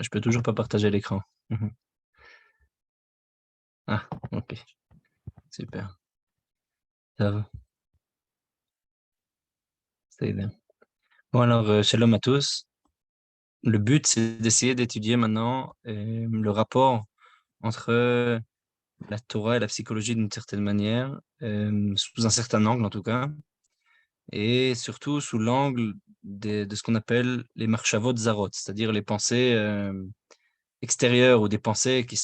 Je peux toujours pas partager l'écran. Mhm. Ah, ok, super. Ça va, c'est bien. Bon alors, shalom à tous. Le but, c'est d'essayer d'étudier maintenant le rapport entre la Torah et la psychologie d'une certaine manière, sous un certain angle en tout cas, et surtout sous l'angle de ce qu'on appelle les marchavot zarot, c'est-à-dire les pensées extérieures ou des pensées qui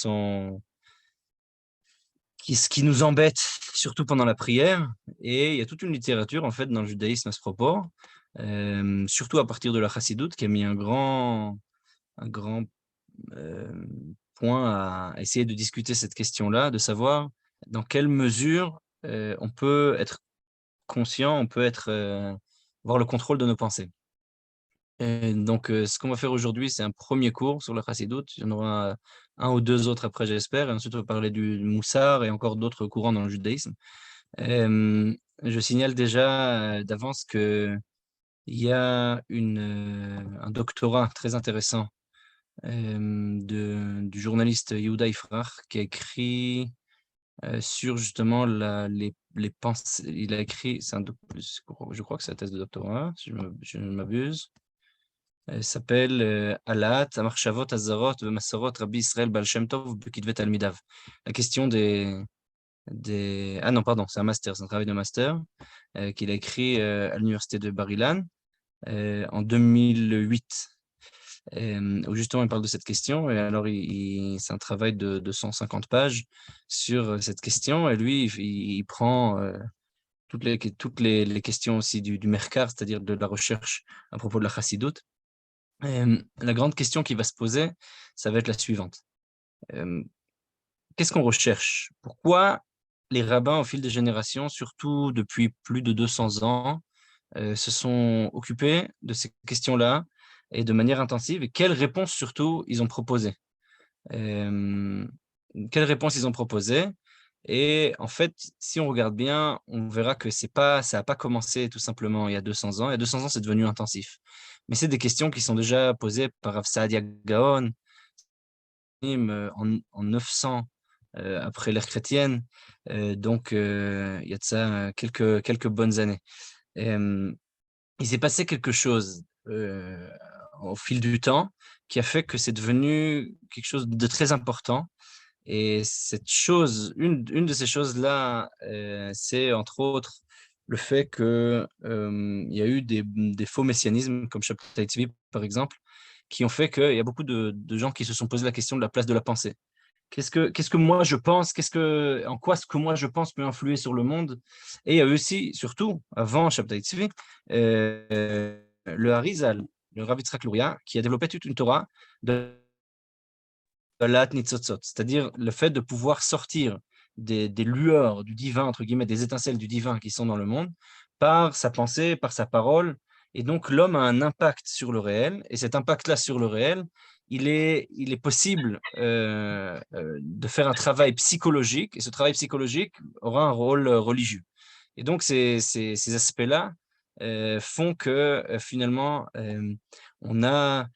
nous embêtent, surtout pendant la prière. Et il y a toute une littérature en fait dans le judaïsme à ce propos, surtout à partir de la chassidoute, qui a mis un grand euh, point à essayer de discuter cette question-là, de savoir dans quelle mesure on peut être conscient, on peut avoir le contrôle de nos pensées. Et donc, ce qu'on va faire aujourd'hui, c'est un premier cours sur la chassidoute. Il y en aura un ou deux autres après, j'espère. Et ensuite, on va parler du moussard et encore d'autres courants dans le judaïsme. Je signale déjà d'avance qu'il y a un doctorat très intéressant du journaliste Yehuda Ifrach qui a écrit sur justement les pensées. Il a écrit, je crois que c'est la thèse de doctorat, si je ne m'abuse. Elle s'appelle Alat, Amarchavot, Hazarot, Masarot, Rabbi Israël Baal Shem Tov, Bekitvet Talmidav. La question Ah non, pardon, c'est un master, c'est un travail de master qu'il a écrit à l'université de Bar-Ilan en 2008. Où justement il parle de cette question, et alors c'est un travail de 150 pages sur cette question, et lui il prend toutes les questions aussi du Merkar, c'est-à-dire de la recherche à propos de la Chassidoute. La grande question qui va se poser, ça va être la suivante. Qu'est-ce qu'on recherche? Pourquoi les rabbins, au fil des générations, surtout depuis plus de 200 ans, se sont occupés de ces questions-là et de manière intensive, et quelles réponses surtout ils ont proposées? Quelles réponses ils ont proposées? Et en fait, si on regarde bien, on verra que ça n'a pas commencé tout simplement il y a 200 ans. Il y a 200 ans, c'est devenu intensif. Mais c'est des questions qui sont déjà posées par Rav Saadia Gaon en 900 après l'ère chrétienne. Donc, il y a de ça quelques bonnes années. Il s'est passé quelque chose au fil du temps qui a fait que c'est devenu quelque chose de très important. Et cette chose, une de ces choses-là, c'est entre autres le fait que il y a eu des faux messianismes, comme Shabtai Tzvi, par exemple, qui ont fait qu'il y a beaucoup de gens qui se sont posé la question de la place de la pensée. Qu'est-ce que moi je pense? En quoi ce que moi je pense peut influer sur le monde? Et il y a eu aussi, surtout, avant Shabtai Tzvi, le Harizal, le Rav Yitzhak Luria, qui a développé toute une Torah de la Nitzotzot, c'est-à-dire le fait de pouvoir sortir des lueurs du divin, entre guillemets, des étincelles du divin qui sont dans le monde, par sa pensée, par sa parole. Et donc, l'homme a un impact sur le réel, et cet impact-là sur le réel, il est possible de faire un travail psychologique, et ce travail psychologique aura un rôle religieux. Et donc, ces aspects-là font que finalement, on a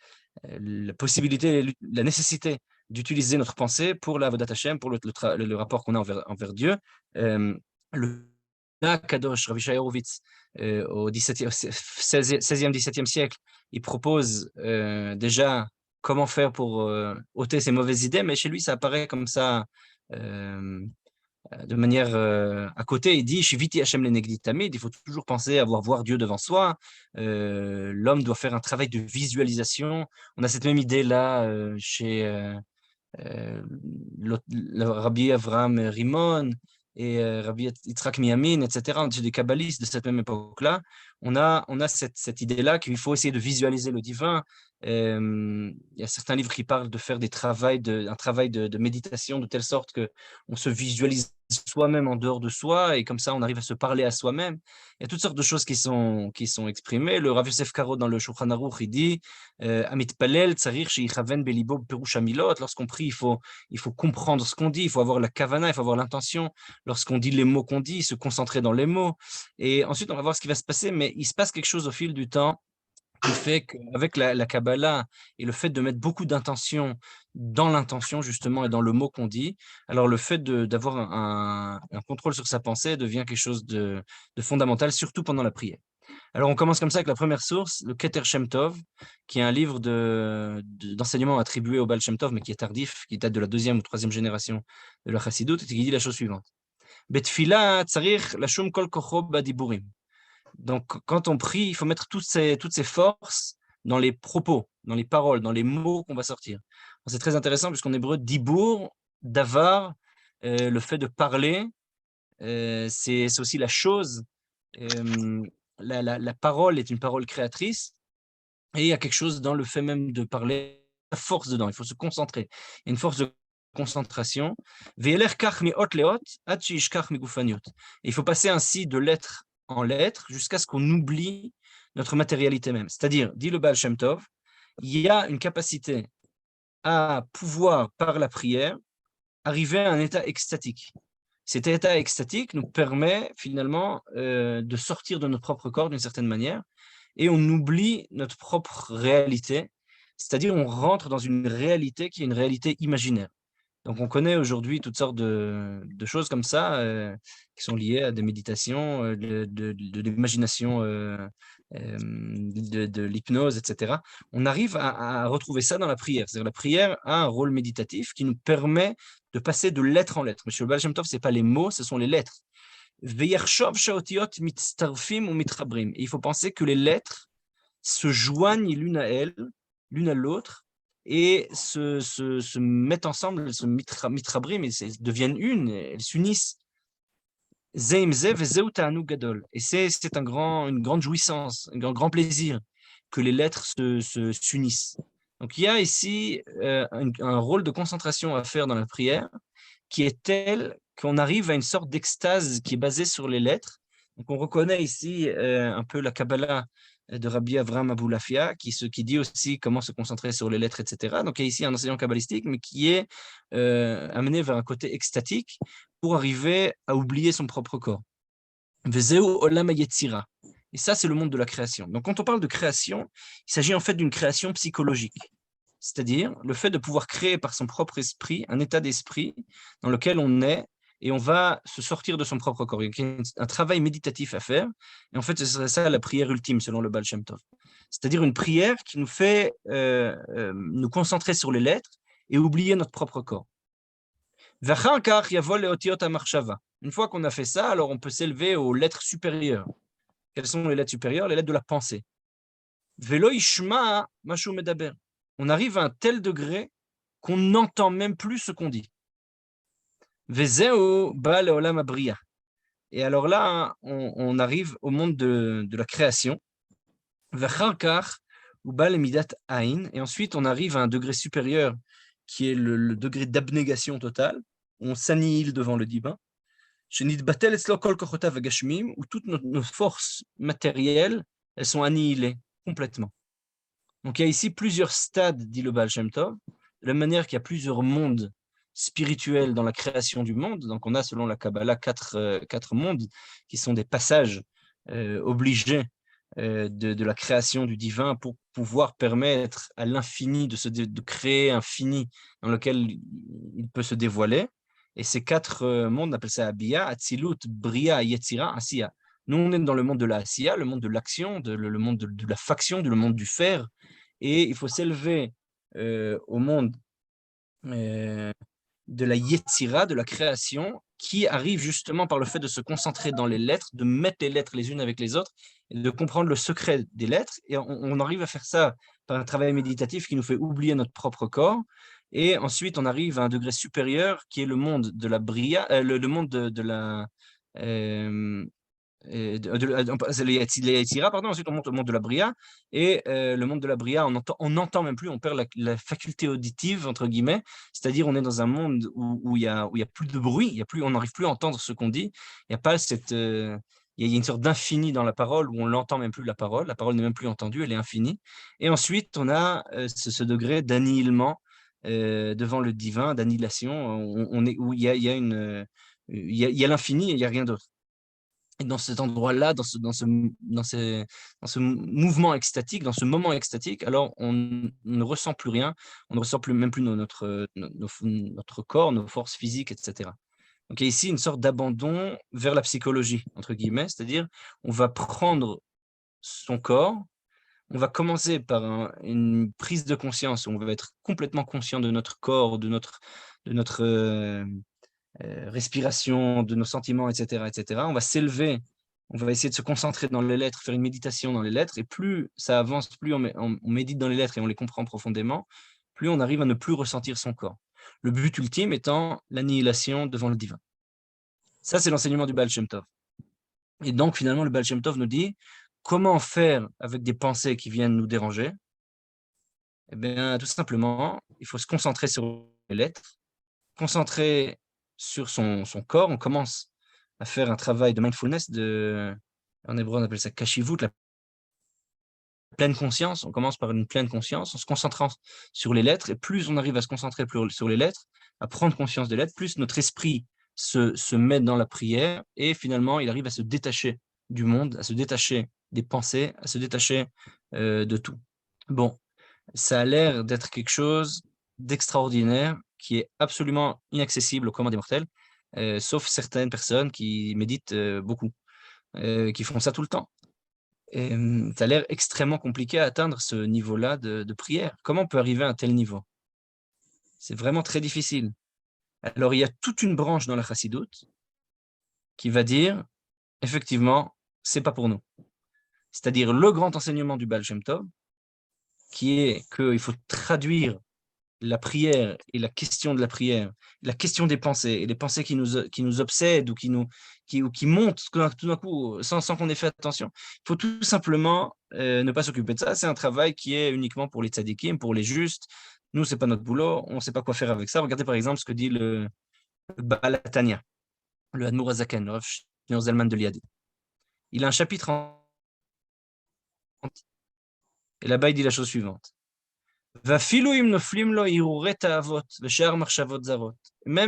la possibilité, la nécessité d'utiliser notre pensée pour la Avodat Hashem, pour le rapport qu'on a envers Dieu. Le Kadosh, Rabbi Shai Horowitz, au 16e, 17e siècle, il propose déjà comment faire pour ôter ces mauvaises idées, mais chez lui, ça apparaît comme ça de manière à côté. Il dit Shiviti Hashem lenegdi tamid, il faut toujours penser à voir Dieu devant soi. L'homme doit faire un travail de visualisation. On a cette même idée-là chez le Rabbi Avraham Rimon et Rabbi Yitzhak Miyamin, etc. Des kabbalistes de cette même époque-là. On a cette idée-là qu'il faut essayer de visualiser le divin. Il y a certains livres qui parlent de faire un travail de méditation de telle sorte qu'on se visualise soi-même en dehors de soi et comme ça on arrive à se parler à soi-même. Il y a toutes sortes de choses qui sont exprimées. Le Rav Yosef Karo dans le Shulchan Aruch, il dit Amit Palel, Tsarir, Sheichaven, Belibo, Perush Amilot. Lorsqu'on prie, il faut comprendre ce qu'on dit, il faut avoir la kavana, il faut avoir l'intention. Lorsqu'on dit les mots qu'on dit, se concentrer dans les mots. Et ensuite, on va voir ce qui va se passer, mais il se passe quelque chose au fil du temps qui fait qu'avec la Kabbalah et le fait de mettre beaucoup d'intention dans l'intention justement et dans le mot qu'on dit, alors le fait d'avoir un contrôle sur sa pensée devient quelque chose de fondamental, surtout pendant la prière. Alors on commence comme ça avec la première source, le Keter Shem Tov, qui est un livre d'enseignement attribué au Baal Shem Tov, mais qui est tardif, qui date de la 2e ou 3e génération de la Chassidut, et qui dit la chose suivante. Betfila tzarich lashum kol kocho badiburim. Donc, quand on prie, il faut mettre toutes ces forces dans les propos, dans les paroles, dans les mots qu'on va sortir. C'est très intéressant puisqu'en hébreu, dibour, davar, le fait de parler, c'est aussi la chose. La parole est une parole créatrice et il y a quelque chose dans le fait même de parler, la force dedans, il faut se concentrer. Il y a une force de concentration. Et il faut passer ainsi de lettre en lettre jusqu'à ce qu'on oublie notre matérialité même. C'est-à-dire, dit le Baal Shem Tov, il y a une capacité à pouvoir, par la prière, arriver à un état extatique. Cet état extatique nous permet finalement de sortir de notre propre corps d'une certaine manière et on oublie notre propre réalité, c'est-à-dire on rentre dans une réalité qui est une réalité imaginaire. Donc on connaît aujourd'hui toutes sortes de choses comme ça qui sont liées à des méditations, de l'imagination, de l'hypnose, etc. On arrive à retrouver ça dans la prière. C'est-à-dire la prière a un rôle méditatif qui nous permet de passer de lettre en lettre. Monsieur le Baal Shem Tov, ce n'est pas les mots, ce sont les lettres. Et il faut penser que les lettres se joignent l'une à elles, l'une à l'autre, et se mettent ensemble, elles se mitrabrim, elles deviennent une, elles s'unissent. Et c'est une grande jouissance, un grand plaisir que les lettres s'unissent. Donc il y a ici un rôle de concentration à faire dans la prière qui est tel qu'on arrive à une sorte d'extase qui est basée sur les lettres. Donc on reconnaît ici un peu la Kabbalah de Rabbi Avraham Aboulafia, qui dit aussi comment se concentrer sur les lettres, etc. Donc il y a ici un enseignant kabbalistique, mais qui est amené vers un côté extatique pour arriver à oublier son propre corps. Vezeu olam hayetzira. Et ça, c'est le monde de la création. Donc quand on parle de création, il s'agit en fait d'une création psychologique. C'est-à-dire le fait de pouvoir créer par son propre esprit un état d'esprit dans lequel on est et on va se sortir de son propre corps. Il y a un travail méditatif à faire. Et en fait, ce serait ça la prière ultime, selon le Baal Shem Tov. C'est-à-dire une prière qui nous fait nous concentrer sur les lettres et oublier notre propre corps. Une fois qu'on a fait ça, alors on peut s'élever aux lettres supérieures. Quelles sont les lettres supérieures? Les lettres de la pensée. Velo ishma mashu medaber. On arrive à un tel degré qu'on n'entend même plus ce qu'on dit. Vezeu ba leolam abriya. Et alors là, on arrive au monde de la création. Vecharkar ou ba lemidat ain. Et ensuite, on arrive à un degré supérieur qui est le degré d'abnégation totale. On s'annihile devant le divin. Où toutes nos forces matérielles, elles sont annihilées complètement. Donc il y a ici plusieurs stades, dit le Baal Shem Tov, de la manière qu'il y a plusieurs mondes spirituels dans la création du monde. Donc on a, selon la Kabbalah, quatre mondes qui sont des passages obligés de la création du divin pour pouvoir permettre à l'infini de créer un fini dans lequel il peut se dévoiler. Et ces quatre mondes, on appelle ça Abia, Atzilut, Bria, Yetzira, Asiya. Nous, on est dans le monde de la Asiya, le monde de l'action, le monde de la faction, le monde du faire. Et il faut s'élever au monde de la Yetzira, de la création, qui arrive justement par le fait de se concentrer dans les lettres, de mettre les lettres les unes avec les autres, et de comprendre le secret des lettres. Et on arrive à faire ça par un travail méditatif qui nous fait oublier notre propre corps. Et ensuite, on arrive à un degré supérieur qui est le monde de la Bria, le monde de la... c'est les Yetzira, pardon. Ensuite, on monte au monde de la Bria. Et le monde de la Bria, on n'entend même plus, on perd la faculté auditive, entre guillemets. C'est-à-dire, on est dans un monde où il y a plus de bruit, on n'arrive plus à entendre ce qu'on dit. Il n'y a pas cette... il y a une sorte d'infini dans la parole où on n'entend même plus la parole. La parole n'est même plus entendue, elle est infinie. Et ensuite, on a ce degré d'annihilement devant le divin, d'annihilation, où il y a l'infini et il n'y a rien d'autre. Et dans cet endroit-là, dans ce mouvement extatique, dans ce moment extatique, alors on ne ressent plus rien, on ne ressent plus, même plus notre corps, nos forces physiques, etc. Donc il y a ici une sorte d'abandon vers la psychologie, entre guillemets, c'est-à-dire on va prendre son corps, on va commencer par une prise de conscience, où on va être complètement conscient de notre corps, de notre respiration, de nos sentiments, etc., etc. On va s'élever, on va essayer de se concentrer dans les lettres, faire une méditation dans les lettres, et plus ça avance, plus on médite dans les lettres et on les comprend profondément, plus on arrive à ne plus ressentir son corps. Le but ultime étant l'annihilation devant le divin. Ça, c'est l'enseignement du Baal Shem Tov. Et donc, finalement, le Baal Shem Tov nous dit comment faire avec des pensées qui viennent nous déranger. Eh bien, tout simplement, il faut se concentrer sur les lettres, concentrer sur son corps. On commence à faire un travail de mindfulness, en hébreu, on appelle ça kashivut, la pleine conscience. On commence par une pleine conscience, en se concentrant sur les lettres. Et plus on arrive à se concentrer sur les lettres, à prendre conscience des lettres, plus notre esprit se met dans la prière. Et finalement, il arrive à se détacher du monde, à se détacher des pensées, à se détacher de tout. Bon, ça a l'air d'être quelque chose d'extraordinaire qui est absolument inaccessible au commun des mortels, sauf certaines personnes qui méditent beaucoup, qui font ça tout le temps. Et ça a l'air extrêmement compliqué à atteindre ce niveau-là de prière. Comment on peut arriver à un tel niveau? C'est vraiment très difficile. Alors, il y a toute une branche dans la chassidoute qui va dire, effectivement, c'est pas pour nous. C'est-à-dire le grand enseignement du Baal Shem Tov, qui est qu'il faut traduire la prière et la question de la prière, la question des pensées, et les pensées qui nous obsèdent ou qui montent tout d'un coup sans qu'on ait fait attention. Il faut tout simplement ne pas s'occuper de ça. C'est un travail qui est uniquement pour les tzadikim, pour les justes. Nous, c'est pas notre boulot, on ne sait pas quoi faire avec ça. Regardez par exemple ce que dit le Baal HaTanya, le Admour HaZaken, le Rav Shneur Zalman de Liadi. Il a un chapitre et là-bas il dit la chose suivante. Même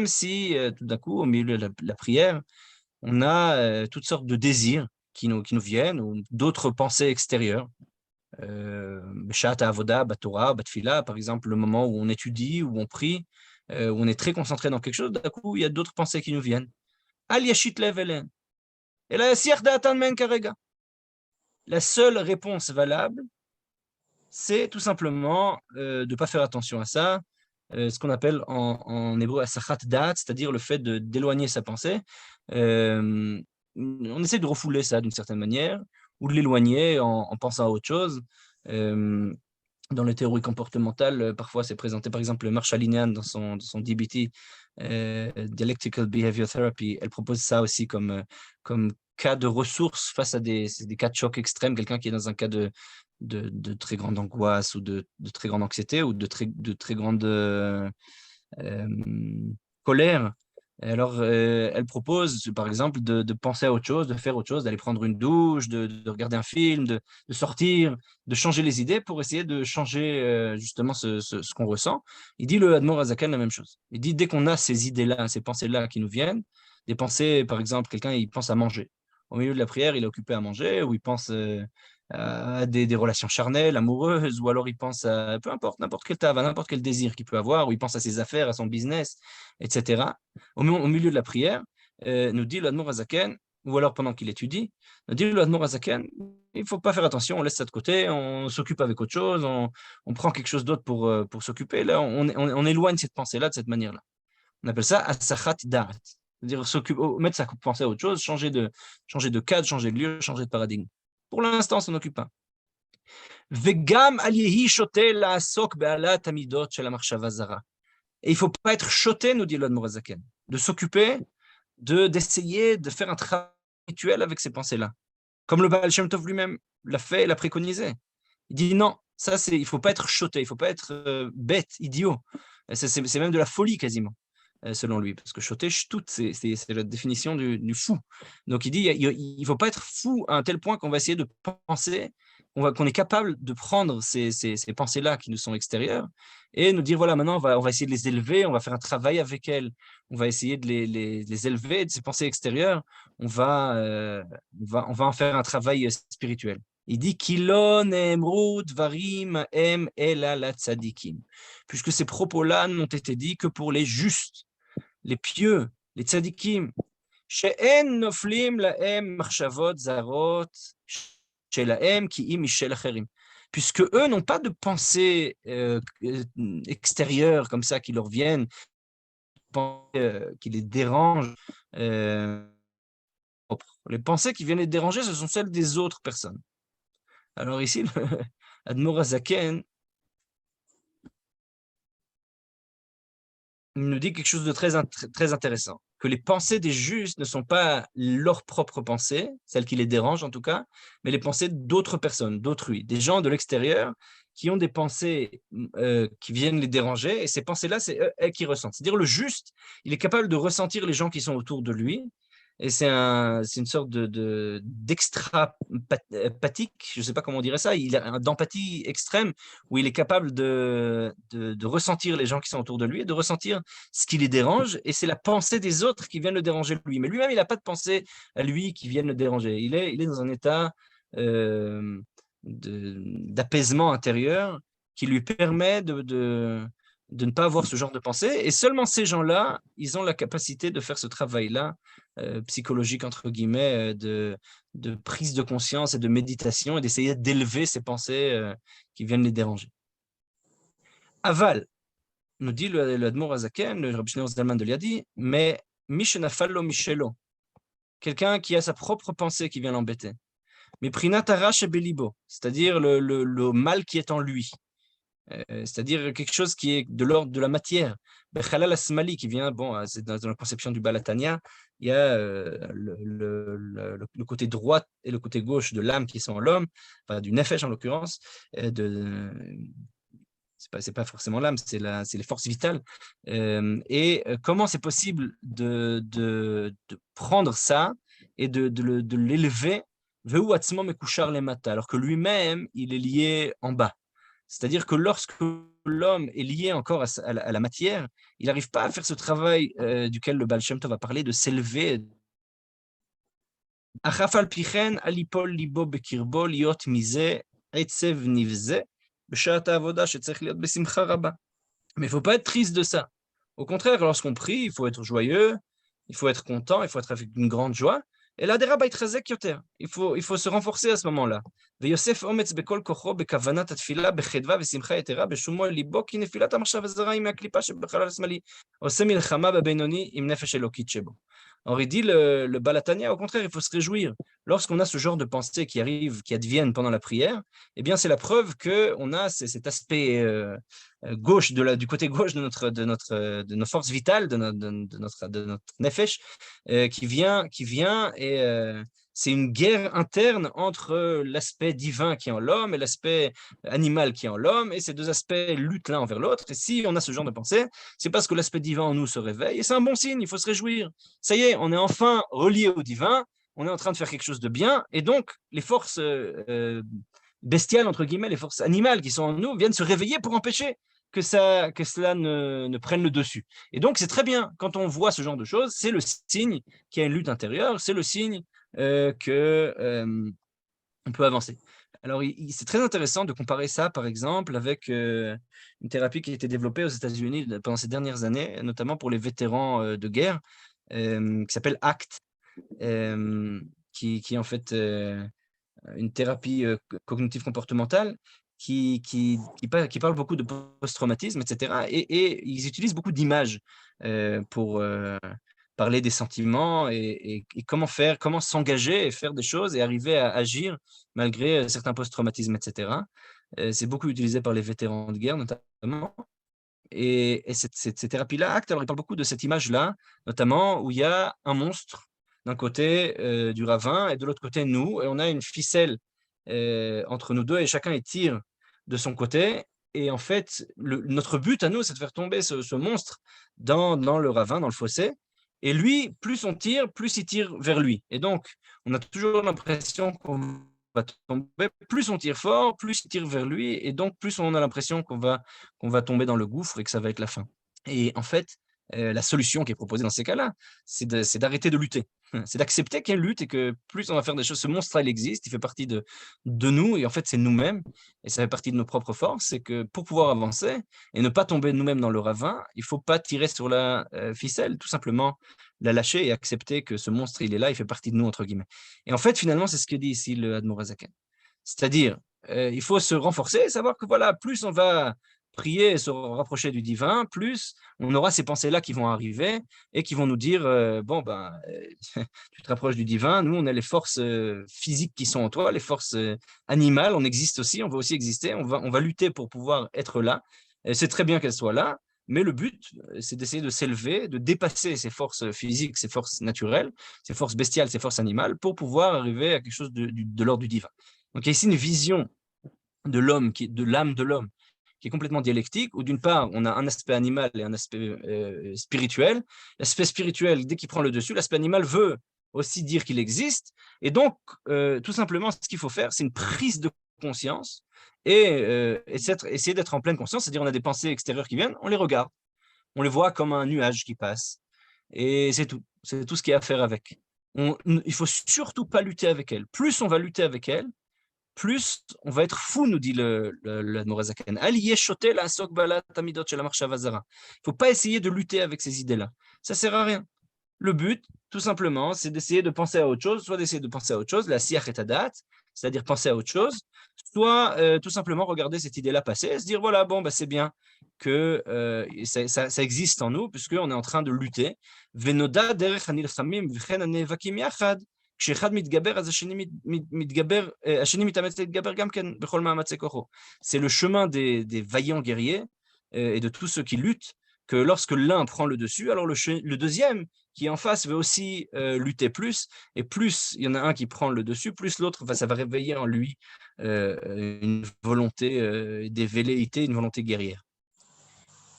si, tout d'un coup, au milieu de la prière, on a toutes sortes de désirs qui nous viennent, ou d'autres pensées extérieures. Beshat Avoda, Batora, Batfila, par exemple, le moment où on étudie, où on prie, où on est très concentré dans quelque chose, d'un coup, il y a d'autres pensées qui nous viennent. Al Yashit Levelen. Et là, la seule réponse valable, c'est tout simplement de ne pas faire attention à ça, ce qu'on appelle en hébreu asachat da'at, c'est-à-dire le fait d'éloigner sa pensée. On essaie de refouler ça d'une certaine manière, ou de l'éloigner en pensant à autre chose. Dans les théories comportementales, parfois c'est présenté, par exemple, Marshall Linehan dans son DBT, Dialectical Behavior Therapy, elle propose ça aussi comme cas de ressources face à des cas de choc extrême, quelqu'un qui est dans un cas de très grande angoisse ou de très grande anxiété ou de très grande colère. Et alors, elle propose, par exemple, de penser à autre chose, de faire autre chose, d'aller prendre une douche, de regarder un film, de sortir, de changer les idées pour essayer de changer justement ce qu'on ressent. Il dit le Admor Azakan la même chose. Il dit dès qu'on a ces idées-là, ces pensées-là qui nous viennent, des pensées, par exemple, quelqu'un il pense à manger. Au milieu de la prière, il est occupé à manger, ou il pense à des relations charnelles, amoureuses, ou alors il pense à peu importe, n'importe quel tava, n'importe quel désir qu'il peut avoir, ou il pense à ses affaires, à son business, etc. Au milieu de la prière, nous dit l'Admor Azaken, ou alors pendant qu'il étudie, nous dit l'Admor Azaken, il ne faut pas faire attention, on laisse ça de côté, on s'occupe avec autre chose, on prend quelque chose d'autre pour s'occuper. Là, on éloigne cette pensée-là de cette manière-là. On appelle ça asachat da'at, c'est-à-dire mettre sa pensée à autre chose, changer de cadre, changer de lieu, changer de paradigme. Pour l'instant, on s'en occupe pas. Vegam al yehi shoté la'asok be'alat amidot shel ha'machshava zara. Et il ne faut pas être choté, nous dit l'Admor Azaken, de s'occuper, d'essayer de faire un travail rituel avec ces pensées-là. Comme le Baal Shem Tov lui-même l'a fait et l'a préconisé. Il dit non, il ne faut pas être choté, il ne faut pas être bête, idiot. C'est même de la folie quasiment, selon lui. Parce que choté, ch'tout, c'est la définition du fou. Donc il dit il ne faut pas être fou à un tel point qu'on va essayer de penser qu'on est capable de prendre ces pensées-là qui nous sont extérieures et nous dire, voilà, maintenant, on va essayer de les élever, on va faire un travail avec elles, on va essayer de les élever, de ces pensées extérieures, on va en faire un travail spirituel. Il dit, Kilon emru dvarim em ela la tzadikim. Puisque ces propos-là n'ont été dits que pour les justes, les pieux, les tzadikim. שאין נופלים להם מחשבות זרות שלהם כי אם משל אחרים. Puisque eux n'ont pas de pensées extérieures comme ça qui leur viennent, qui les dérangent. Les pensées qui viennent les déranger, ce sont celles des autres personnes. Alors ici, Admor HaZaken nous dit quelque chose de très intéressant, que les pensées des justes ne sont pas leurs propres pensées, celles qui les dérangent en tout cas, mais les pensées d'autres personnes, d'autrui, des gens de l'extérieur qui ont des pensées qui viennent les déranger, et ces pensées-là, c'est eux qui ressentent. C'est-à-dire le juste, il est capable de ressentir les gens qui sont autour de lui, et c'est une sorte d'extra-pathique, je ne sais pas comment on dirait ça, il a d'empathie extrême, où il est capable de ressentir les gens qui sont autour de lui et de ressentir ce qui les dérange, et c'est la pensée des autres qui viennent le déranger lui. Mais lui-même, il n'a pas de pensée à lui qui viennent le déranger. Il est dans un état d'apaisement intérieur qui lui permet de ne pas avoir ce genre de pensée. Et seulement ces gens-là, ils ont la capacité de faire ce travail-là, psychologique, entre guillemets, de prise de conscience et de méditation, et d'essayer d'élever ces pensées qui viennent les déranger. Aval, nous dit le Admor HaZaken, le Rabbi Shneur Zalman de Liadi, mais Mishenafalo Mishelo, quelqu'un qui a sa propre pensée qui vient l'embêter. Mais Prinat Arash et Belibo, c'est-à-dire le mal qui est en lui. C'est-à-dire quelque chose qui est de l'ordre de la matière. Bechalal Asmali, qui vient, bon, c'est dans la conception du Balatania, il y a le côté droit et le côté gauche de l'âme qui sont en l'homme, enfin, du nefesh en l'occurrence, c'est pas forcément l'âme, c'est les forces vitales. Comment c'est possible de prendre ça et de l'élever, alors que lui-même, il est lié en bas. C'est-à-dire que lorsque l'homme est lié encore à la matière, il n'arrive pas à faire ce travail duquel le Baal Shem Tov va parler, de s'élever. Mais il ne faut pas être triste de ça. Au contraire, lorsqu'on prie, il faut être joyeux, il faut être content, il faut être avec une grande joie. Et là, il faut se renforcer à ce moment-là. ויוסף אומץ בכל כוחו בכוונת התפילה, בחדווה ושמחה יתרה, בשומו אל ליבו, כי נפילת המחשב הזרה היא מהקליפה שבחלל השמאלי, עושה מלחמה בבינוני עם נפש אלוקית שבו. Alors, il dit le Balatania, au contraire, il faut se réjouir. Lorsqu'on a ce genre de pensées qui arrivent, qui adviennent pendant la prière, eh bien, c'est la preuve qu'on a cet aspect gauche, du côté gauche de nos forces vitales, de notre nefesh, qui vient et c'est une guerre interne entre l'aspect divin qui est en l'homme et l'aspect animal qui est en l'homme, et ces deux aspects luttent l'un envers l'autre. Et si on a ce genre de pensée, c'est parce que l'aspect divin en nous se réveille, et c'est un bon signe, il faut se réjouir. Ça y est, on est enfin relié au divin, on est en train de faire quelque chose de bien, et donc les forces bestiales, entre guillemets, les forces animales qui sont en nous, viennent se réveiller pour empêcher que cela ne prenne le dessus. Et donc, c'est très bien, quand on voit ce genre de choses, c'est le signe qu'il y a une lutte intérieure, c'est le signe qu'on peut avancer. Alors, c'est très intéressant de comparer ça, par exemple, avec une thérapie qui a été développée aux États-Unis pendant ces dernières années, notamment pour les vétérans de guerre, qui s'appelle ACT, qui est en fait une thérapie cognitive comportementale qui parle beaucoup de post-traumatisme, etc. Et ils utilisent beaucoup d'images pour parler des sentiments et comment s'engager et faire des choses et arriver à agir malgré certains post-traumatismes, etc. C'est beaucoup utilisé par les vétérans de guerre, notamment. Et cette thérapie-là, ACT, alors il parle beaucoup de cette image-là, notamment où il y a un monstre d'un côté du ravin et de l'autre côté nous, et on a une ficelle entre nous deux et chacun il tire de son côté. Et en fait, notre but à nous, c'est de faire tomber ce monstre dans le ravin, dans le fossé. Et lui, plus on tire, plus il tire vers lui. Et donc, on a toujours l'impression qu'on va tomber, plus on tire fort, plus il tire vers lui, et donc plus on a l'impression qu'on va tomber dans le gouffre et que ça va être la fin. Et en fait, la solution qui est proposée dans ces cas-là, c'est d'arrêter de lutter. C'est d'accepter qu'il y a une lutte et que plus on va faire des choses, ce monstre, il existe, il fait partie de nous et en fait, c'est nous-mêmes et ça fait partie de nos propres forces. C'est que pour pouvoir avancer et ne pas tomber nous-mêmes dans le ravin, il faut pas tirer sur la, ficelle, tout simplement la lâcher et accepter que ce monstre, il est là, il fait partie de nous, entre guillemets. Et en fait, finalement, c'est ce que dit ici le Admor HaZaken. C'est-à-dire, il faut se renforcer et savoir que voilà, plus on va prier et se rapprocher du divin, plus on aura ces pensées-là qui vont arriver et qui vont nous dire bon, ben, tu te rapproches du divin, nous, on a les forces physiques qui sont en toi, les forces animales, on existe aussi, on va aussi exister, on va lutter pour pouvoir être là. Et c'est très bien qu'elles soient là, mais le but, c'est d'essayer de s'élever, de dépasser ces forces physiques, ces forces naturelles, ces forces bestiales, ces forces animales, pour pouvoir arriver à quelque chose de l'ordre du divin. Donc, il y a ici une vision de l'homme, de l'âme de l'homme, qui est complètement dialectique, où d'une part, on a un aspect animal et un aspect spirituel. L'aspect spirituel, dès qu'il prend le dessus, l'aspect animal veut aussi dire qu'il existe. Et donc, tout simplement, ce qu'il faut faire, c'est une prise de conscience et essayer d'être en pleine conscience, c'est-à-dire on a des pensées extérieures qui viennent, on les regarde, on les voit comme un nuage qui passe. Et c'est tout ce qu'il y a à faire avec. Il ne faut surtout pas lutter avec elles. Plus on va lutter avec elles, plus on va être fou, nous dit l'Admor HaZaken. Il ne faut pas essayer de lutter avec ces idées-là. Ça ne sert à rien. Le but, tout simplement, c'est d'essayer de penser à autre chose, soit d'essayer de penser à autre chose, la siach et adat, c'est-à-dire penser à autre chose, soit tout simplement regarder cette idée-là passer et se dire, voilà, bon, bah, c'est bien que ça existe en nous, puisqu'on est en train de lutter. Venoda derech hanilchamim v'chen hanevakim yachad. C'est le chemin des vaillants guerriers et de tous ceux qui luttent, que lorsque l'un prend le dessus, alors le deuxième qui en face veut aussi lutter plus, et plus il y en a un qui prend le dessus, plus l'autre, ça va réveiller en lui une volonté des velléités, une volonté guerrière.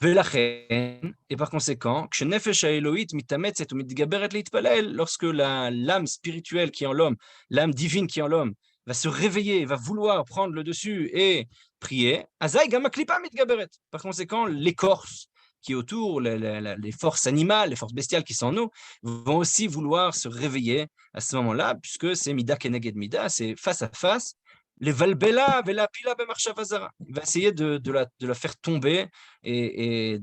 Et par conséquent, lorsque l'âme spirituelle qui est en l'homme, l'âme divine qui est en l'homme, va se réveiller, va vouloir prendre le dessus et prier, par conséquent, l'écorce qui est autour, les forces animales, les forces bestiales qui sont en nous, vont aussi vouloir se réveiller à ce moment-là, puisque c'est mida keneged mida, c'est face à face. Les valbela, vela pila bemarchavazara. Il va essayer de la faire tomber et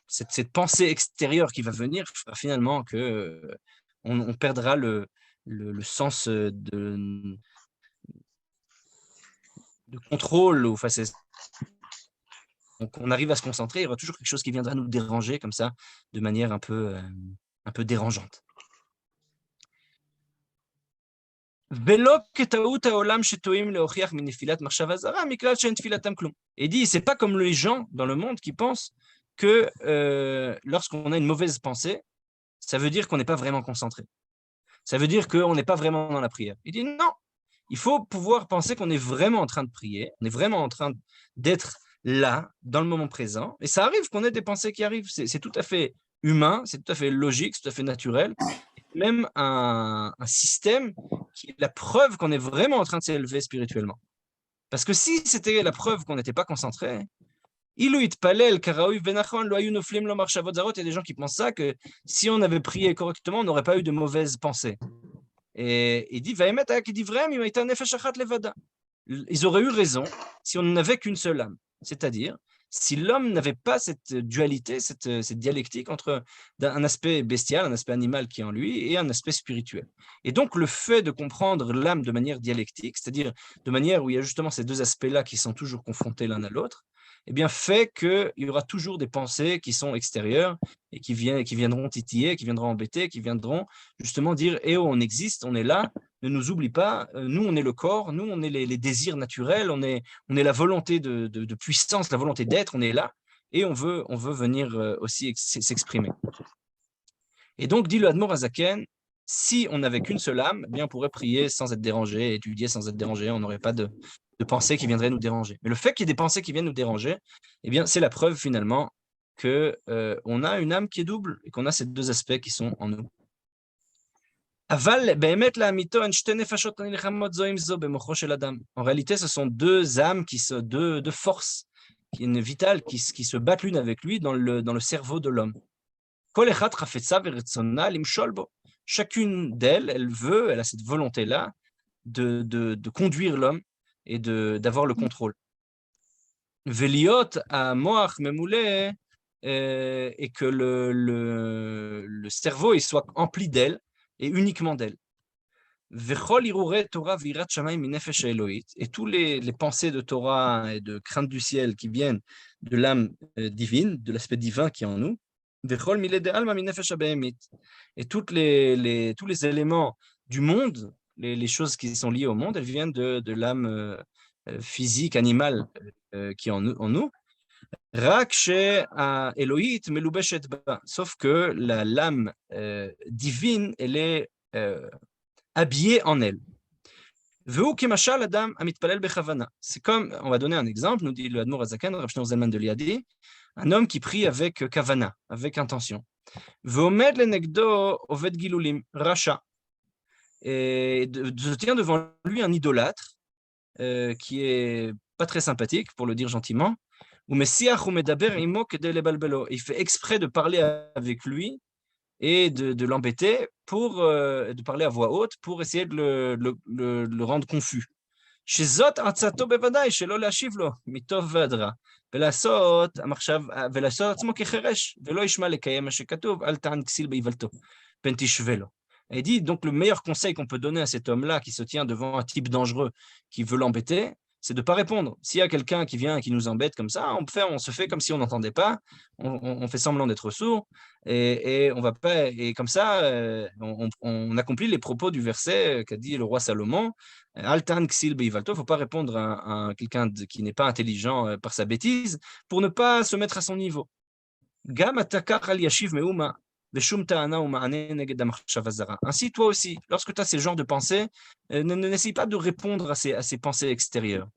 cette pensée extérieure qui va venir fera finalement que on perdra le sens de contrôle. Enfin, donc on arrive à se concentrer, il y aura toujours quelque chose qui viendra nous déranger comme ça, de manière un peu dérangeante. Et dit, c'est pas comme les gens dans le monde qui pensent que lorsqu'on a une mauvaise pensée, ça veut dire qu'on n'est pas vraiment concentré. Ça veut dire qu'on n'est pas vraiment dans la prière. Il dit non, il faut pouvoir penser qu'on est vraiment en train de prier, on est vraiment en train d'être là, dans le moment présent. Et ça arrive qu'on ait des pensées qui arrivent. C'est tout à fait humain, c'est tout à fait logique, c'est tout à fait naturel. Même un système qui est la preuve qu'on est vraiment en train de s'élever spirituellement. Parce que si c'était la preuve qu'on n'était pas concentré, il y a des gens qui pensent ça, que si on avait prié correctement, on n'aurait pas eu de mauvaises pensées. Et il dit, ils auraient eu raison si on n'avait qu'une seule âme. C'est-à-dire, si l'homme n'avait pas cette dualité, cette dialectique entre un aspect bestial, un aspect animal qui est en lui, et un aspect spirituel. Et donc, le fait de comprendre l'âme de manière dialectique, c'est-à-dire de manière où il y a justement ces deux aspects-là qui sont toujours confrontés l'un à l'autre, eh bien, fait qu'il y aura toujours des pensées qui sont extérieures et qui viendront titiller, qui viendront embêter, qui viendront justement dire « Eh oh, on existe, on est là, ne nous oublie pas, nous, on est le corps, nous, on est les désirs naturels, on est la volonté de puissance, la volonté d'être, on est là, et on veut venir aussi s'exprimer. » Et donc, dit le Admor HaZaken, si on n'avait qu'une seule âme, eh bien, on pourrait prier sans être dérangé, étudier sans être dérangé, on n'aurait pas de pensées qui viendraient nous déranger. Mais le fait qu'il y ait des pensées qui viennent nous déranger, eh bien, c'est la preuve finalement qu'on a une âme qui est double et qu'on a ces deux aspects qui sont en nous. En réalité, ce sont deux âmes, deux forces vitales qui se battent l'une avec lui dans le cerveau de l'homme. Chacune d'elles, elle a cette volonté-là de conduire l'homme et d'avoir le contrôle. Veliot à moach memoulé, et que le cerveau il soit empli d'elle et uniquement d'elle. Et tous les pensées de Torah et de crainte du ciel qui viennent de l'âme divine, de l'aspect divin qui est en nous, et tous les éléments du monde, les choses qui sont liées au monde, elles viennent de l'âme physique, animale qui est en nous. Sauf que l'âme divine, elle est habillée en elle. C'est comme, on va donner un exemple, nous dit le Admour Azaken, Rav Shneur Zalman de Liadi, un homme qui prie avec kavana, avec intention. Veomed lenegdo oved gilulim, racha. Et se tient devant lui un idolâtre qui est pas très sympathique, pour le dire gentiment. Il fait exprès de parler avec lui et de l'embêter pour de parler à voix haute pour essayer de le rendre confus. שזאת עצתו בוודאי שלא להשיב לו, מטוב ועד רע, ולעשות עצמו כחירש, ולא ישמע לקיים מה שכתוב, אל תען כסיל באיוולתו, פן תשווה לו. Et dit, donc le meilleur conseil qu'on peut donner à cet homme-là qui se tient devant un type dangereux qui veut l'embêter, c'est de ne pas répondre. S'il y a quelqu'un qui vient et qui nous embête comme ça, on se fait comme si on n'entendait pas, on fait semblant d'être sourd, et on va pas, et comme ça, on accomplit les propos du verset qu'a dit le roi Salomon, Altan Ksil Beivalto, il ne faut pas répondre à quelqu'un qui n'est pas intelligent par sa bêtise pour ne pas se mettre à son niveau. Ainsi, toi aussi, lorsque tu as ces genres de pensées, n'essaye pas de répondre à ces pensées extérieures.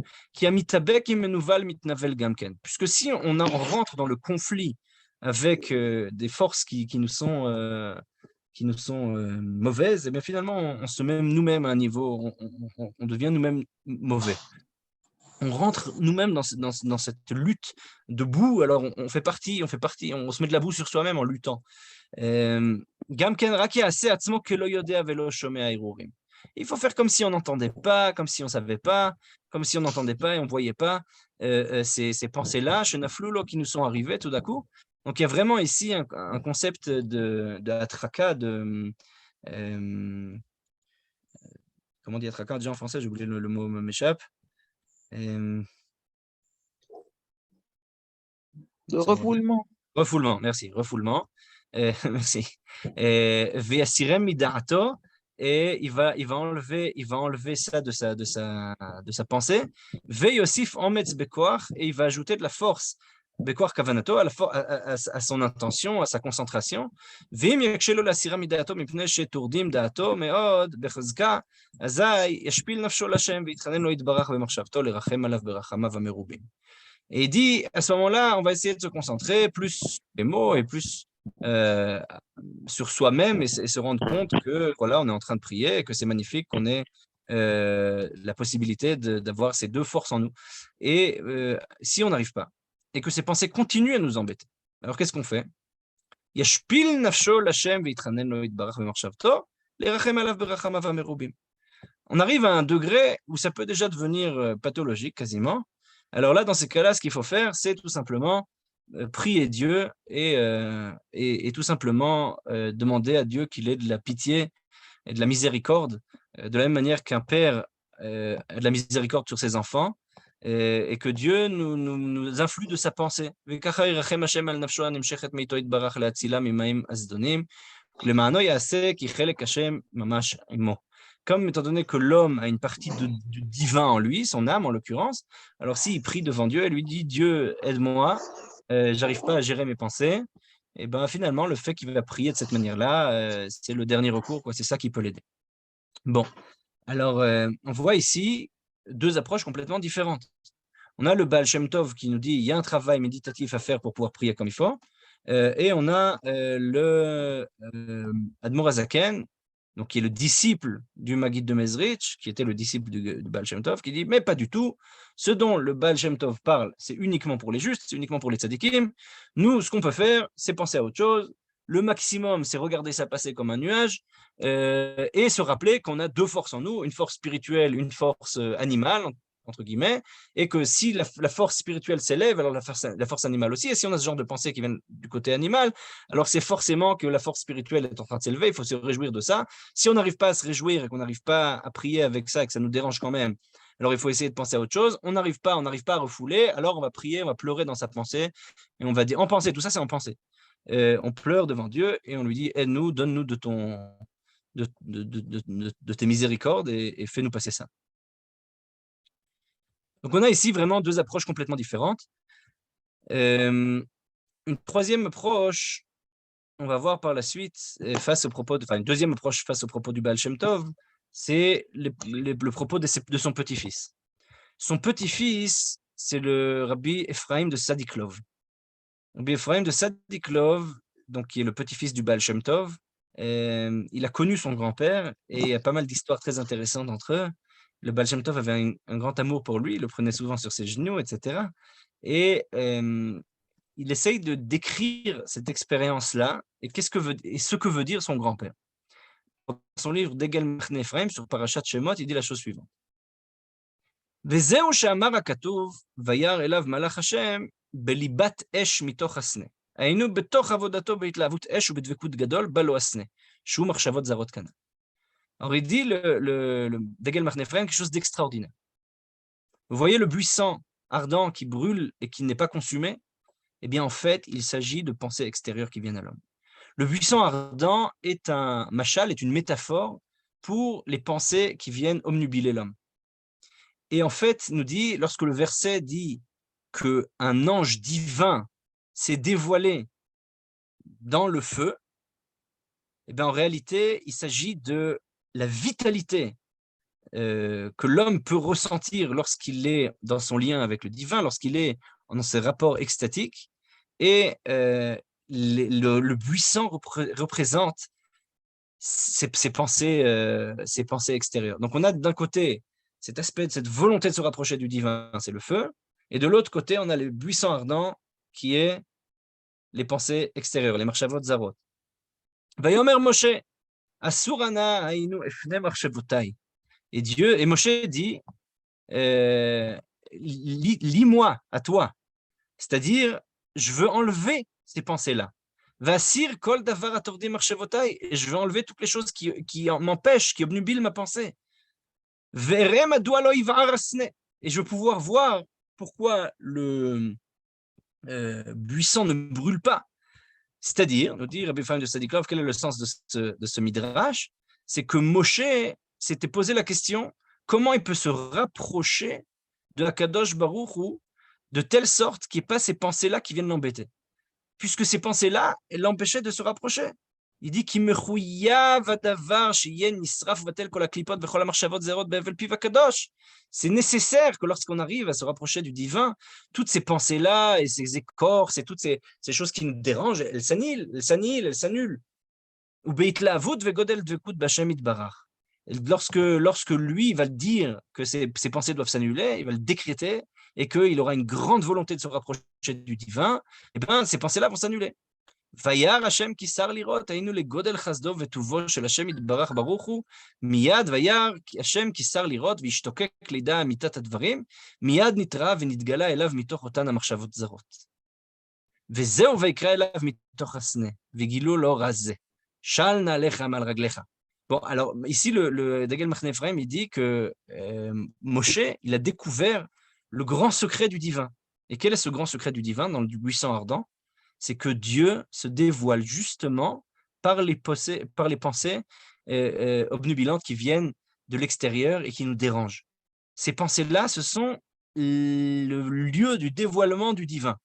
Puisque si on rentre dans le conflit avec des forces qui nous sont mauvaises, et bien finalement, on se met nous-mêmes à un niveau, on devient nous-mêmes mauvais. On rentre nous-mêmes dans cette lutte debout, alors on fait partie, on se met de la boue sur soi-même en luttant. Il faut faire comme si on n'entendait pas, comme si on ne savait pas, comme si on n'entendait pas et on ne voyait pas ces pensées-là, qui nous sont arrivées tout d'un coup. Donc il y a vraiment ici un concept de atraka, comment on dit atraka déjà en français, j'ai oublié le mot m'échappe. De refoulement. Refoulement, merci, refoulement. Merci. Ve'asirem mida'ato, et il va enlever ça de sa pensée. Ve'yosif ometz bekoach, et il va ajouter de la force. Bekoach kavanato, à son intention, à sa concentration. Ve'im yakshelo la'asirem mida'ato, mipnei sheturdim da'ato me'od, bechazka, azai, yashpil nafsho l'Hashem, ve'yitchanen lo yitbarach be'machshavto, lerachem alav berachamav amerubim. Et il dit, à ce moment-là, on va essayer de se concentrer plus sur les mots et plus sur soi-même et se rendre compte que voilà, on est en train de prier et que c'est magnifique qu'on ait la possibilité d'avoir ces deux forces en nous. Et si on n'arrive pas et que ces pensées continuent à nous embêter, alors qu'est-ce qu'on fait? Yashpil nafsho l'Hashem ve'yitchanen lo yitbarach be'machshavto, lerachem alav berachamav amerubim. On arrive à un degré où ça peut déjà devenir pathologique quasiment. Alors là, dans ces cas-là, ce qu'il faut faire, c'est tout simplement prier Dieu et tout simplement demander à Dieu qu'il ait de la pitié et de la miséricorde, de la même manière qu'un père a de la miséricorde sur ses enfants, et que Dieu nous influe de sa pensée. Comme étant donné que l'homme a une partie du divin en lui, son âme en l'occurrence, alors s'il prie devant Dieu et lui dit « Dieu, aide-moi, j'arrive pas à gérer mes pensées », et ben finalement, le fait qu'il va prier de cette manière-là, c'est le dernier recours, quoi, c'est ça qui peut l'aider. Bon, alors on voit ici deux approches complètement différentes. On a le Baal Shem Tov qui nous dit « il y a un travail méditatif à faire pour pouvoir prier comme il faut », et on a le Admor Hazaken donc qui est le disciple du Maggid de Mezrich, qui était le disciple du Baal Shem Tov, qui dit, mais pas du tout, ce dont le Baal Shem Tov parle, c'est uniquement pour les justes, c'est uniquement pour les tzadikim. Nous, ce qu'on peut faire, c'est penser à autre chose. Le maximum, c'est regarder ça passer comme un nuage et se rappeler qu'on a deux forces en nous, une force spirituelle, une force animale, entre guillemets, et que si la force spirituelle s'élève, alors la force animale aussi, et si on a ce genre de pensée qui vient du côté animal, alors c'est forcément que la force spirituelle est en train de s'élever, il faut se réjouir de ça. Si on n'arrive pas à se réjouir et qu'on n'arrive pas à prier avec ça, et que ça nous dérange quand même, alors il faut essayer de penser à autre chose. On n'arrive pas à refouler, alors on va prier, on va pleurer dans sa pensée, et on va dire, en pensée, tout ça c'est en pensée. On pleure devant Dieu et on lui dit, aide-nous, donne-nous de tes miséricordes et fais-nous passer ça. Donc on a ici vraiment deux approches complètement différentes. Une troisième approche, on va voir par la suite, une deuxième approche face au propos du Baal Shem Tov, c'est le propos de son petit-fils. Son petit-fils, c'est le Rabbi Ephraim de Sadiklov. Rabbi Ephraim de Sadiklov, donc, qui est le petit-fils du Baal Shem Tov, il a connu son grand-père et il y a pas mal d'histoires très intéressantes entre eux. Le Baal Shem Tov avait un grand amour pour lui, il le prenait souvent sur ses genoux, etc. Et il essaye de décrire cette expérience-là et ce que veut dire son grand-père. Dans son livre Degel Machne Ephraim sur Parashat Shemot, il dit la chose suivante. וזהו שאמר הכתוב, וירא אליו מלאך השם בליבת אש מתוך הסנה. היינו בתוך עבודתו בהתלהבות אש ובדבקות גדול, בא לו הסנה, שהוא מחשבות זרות כנ"ל. Alors il dit le Degel Machne Ephraim quelque chose d'extraordinaire. Vous voyez le buisson ardent qui brûle et qui n'est pas consumé? Eh bien, en fait, il s'agit de pensées extérieures qui viennent à l'homme. Le buisson ardent est un machal, est une métaphore pour les pensées qui viennent obnubiler l'homme. Et en fait, nous dit, lorsque le verset dit qu'un ange divin s'est dévoilé dans le feu, eh bien, en réalité, il s'agit de la vitalité que l'homme peut ressentir lorsqu'il est dans son lien avec le divin, lorsqu'il est dans ses rapports extatiques, et le buisson représente ses pensées extérieures. Donc on a d'un côté cet aspect, cette volonté de se rapprocher du divin, c'est le feu, et de l'autre côté, on a le buisson ardent qui est les pensées extérieures, les marchavot zarot. Vayomer Moshe, asurana hainu efne marchavotai. Et Moshe dit, lis-moi à toi, c'est-à-dire, je veux enlever ces pensées-là. Vasir kol davar atordi marchavotai, et je veux enlever toutes les choses qui m'empêchent, qui obnubilent ma pensée. Verem adua lo ivar asne, et je veux pouvoir voir pourquoi le buisson ne brûle pas. C'est-à-dire, nous dit Rabbi Ephraim de Sadiklov, quel est le sens de ce midrash? C'est que Moshe s'était posé la question, comment il peut se rapprocher de Akadosh Baruch Hu de telle sorte qu'il n'y ait pas ces pensées-là qui viennent l'embêter. Puisque ces pensées-là, elles l'empêchaient de se rapprocher. Il dit qu'il c'est nécessaire que lorsqu'on arrive à se rapprocher du divin, toutes ces pensées-là et ces écorces et toutes ces choses qui nous dérangent, elles s'annulent. Lorsque lui va dire que ces pensées doivent s'annuler, il va le décréter et qu'il aura une grande volonté de se rapprocher du divin, et bien ces pensées-là vont s'annuler. וירא השם כי שר לראות, היינו לגודל חסדו וטובו של השם יתברך ברוך הוא, מיד וירא השם כי שר לראות והשתוקק לידע אמיתת הדברים, מיד נתראה ונתגלה אליו מתוך אותן המחשבות זרות. וזהו ויקרא אליו מתוך הסנה, וגילו לו רע זה, של נעליך מעל רגליך. Bon, alors ici, le Degel Machne Ephraim, il dit que Moshe, il a découvert le grand secret du divin. Et quel est ce grand secret du divin dans le buisson ardent? C'est que Dieu se dévoile justement par les pensées obnubilantes qui viennent de l'extérieur et qui nous dérangent. Ces pensées-là, ce sont le lieu du dévoilement du divin.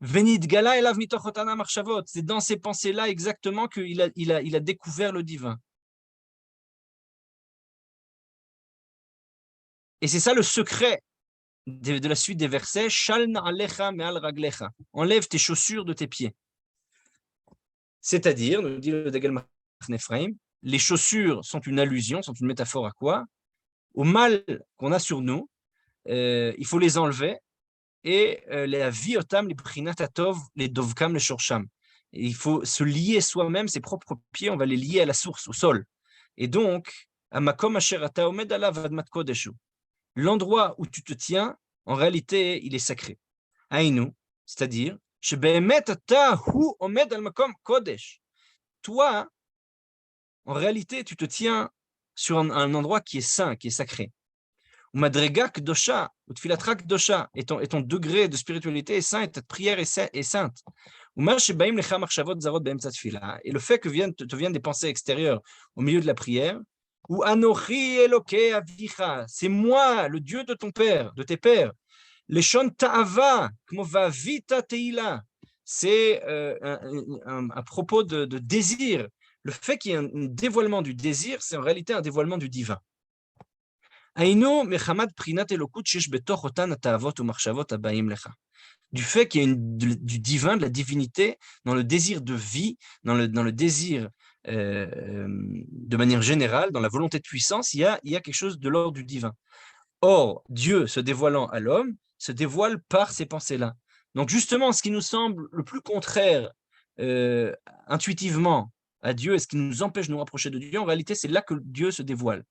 Venidgala elav mitoch otana marchavot, c'est dans ces pensées-là exactement qu'il a découvert le divin. Et c'est ça le secret de la suite des versets, Shal na'alecha me'al raglecha, enlève tes chaussures de tes pieds. C'est-à-dire, nous dit le Degel Ephraim. Les chaussures sont une allusion, sont une métaphore à quoi? Au mal qu'on a sur nous. Il faut les enlever. Et les viotam, les prinatov, les dovkam, les shorsham. Il faut se lier soi-même, ses propres pieds, on va les lier à la source, au sol. Et donc, amakom asherata omed alav admat kodeshu. L'endroit où tu te tiens, en réalité, il est sacré. Aïnou, c'est-à-dire, shebehemet ata hu omed al makom kodesh. Toi, en réalité, tu te tiens sur un endroit qui est saint, qui est sacré. Madrega kdosha, ou tfilatra kdosha, et ton degré de spiritualité est saint, et ta prière est sainte. Et le fait que te viennent des pensées extérieures au milieu de la prière, ou anochi eloke avicha, c'est moi, le Dieu de ton père, de tes pères. Les shon ta'ava, kmova vita teila, c'est à propos de désir. Le fait qu'il y ait un dévoilement du désir, c'est en réalité un dévoilement du divin. Du fait qu'il y a du divin, de la divinité, dans le désir de vie, dans le désir de manière générale, dans la volonté de puissance, il y a quelque chose de l'ordre du divin. Or, Dieu se dévoilant à l'homme, se dévoile par ces pensées-là. Donc justement, ce qui nous semble le plus contraire intuitivement à Dieu et ce qui nous empêche de nous rapprocher de Dieu, en réalité, c'est là que Dieu se dévoile.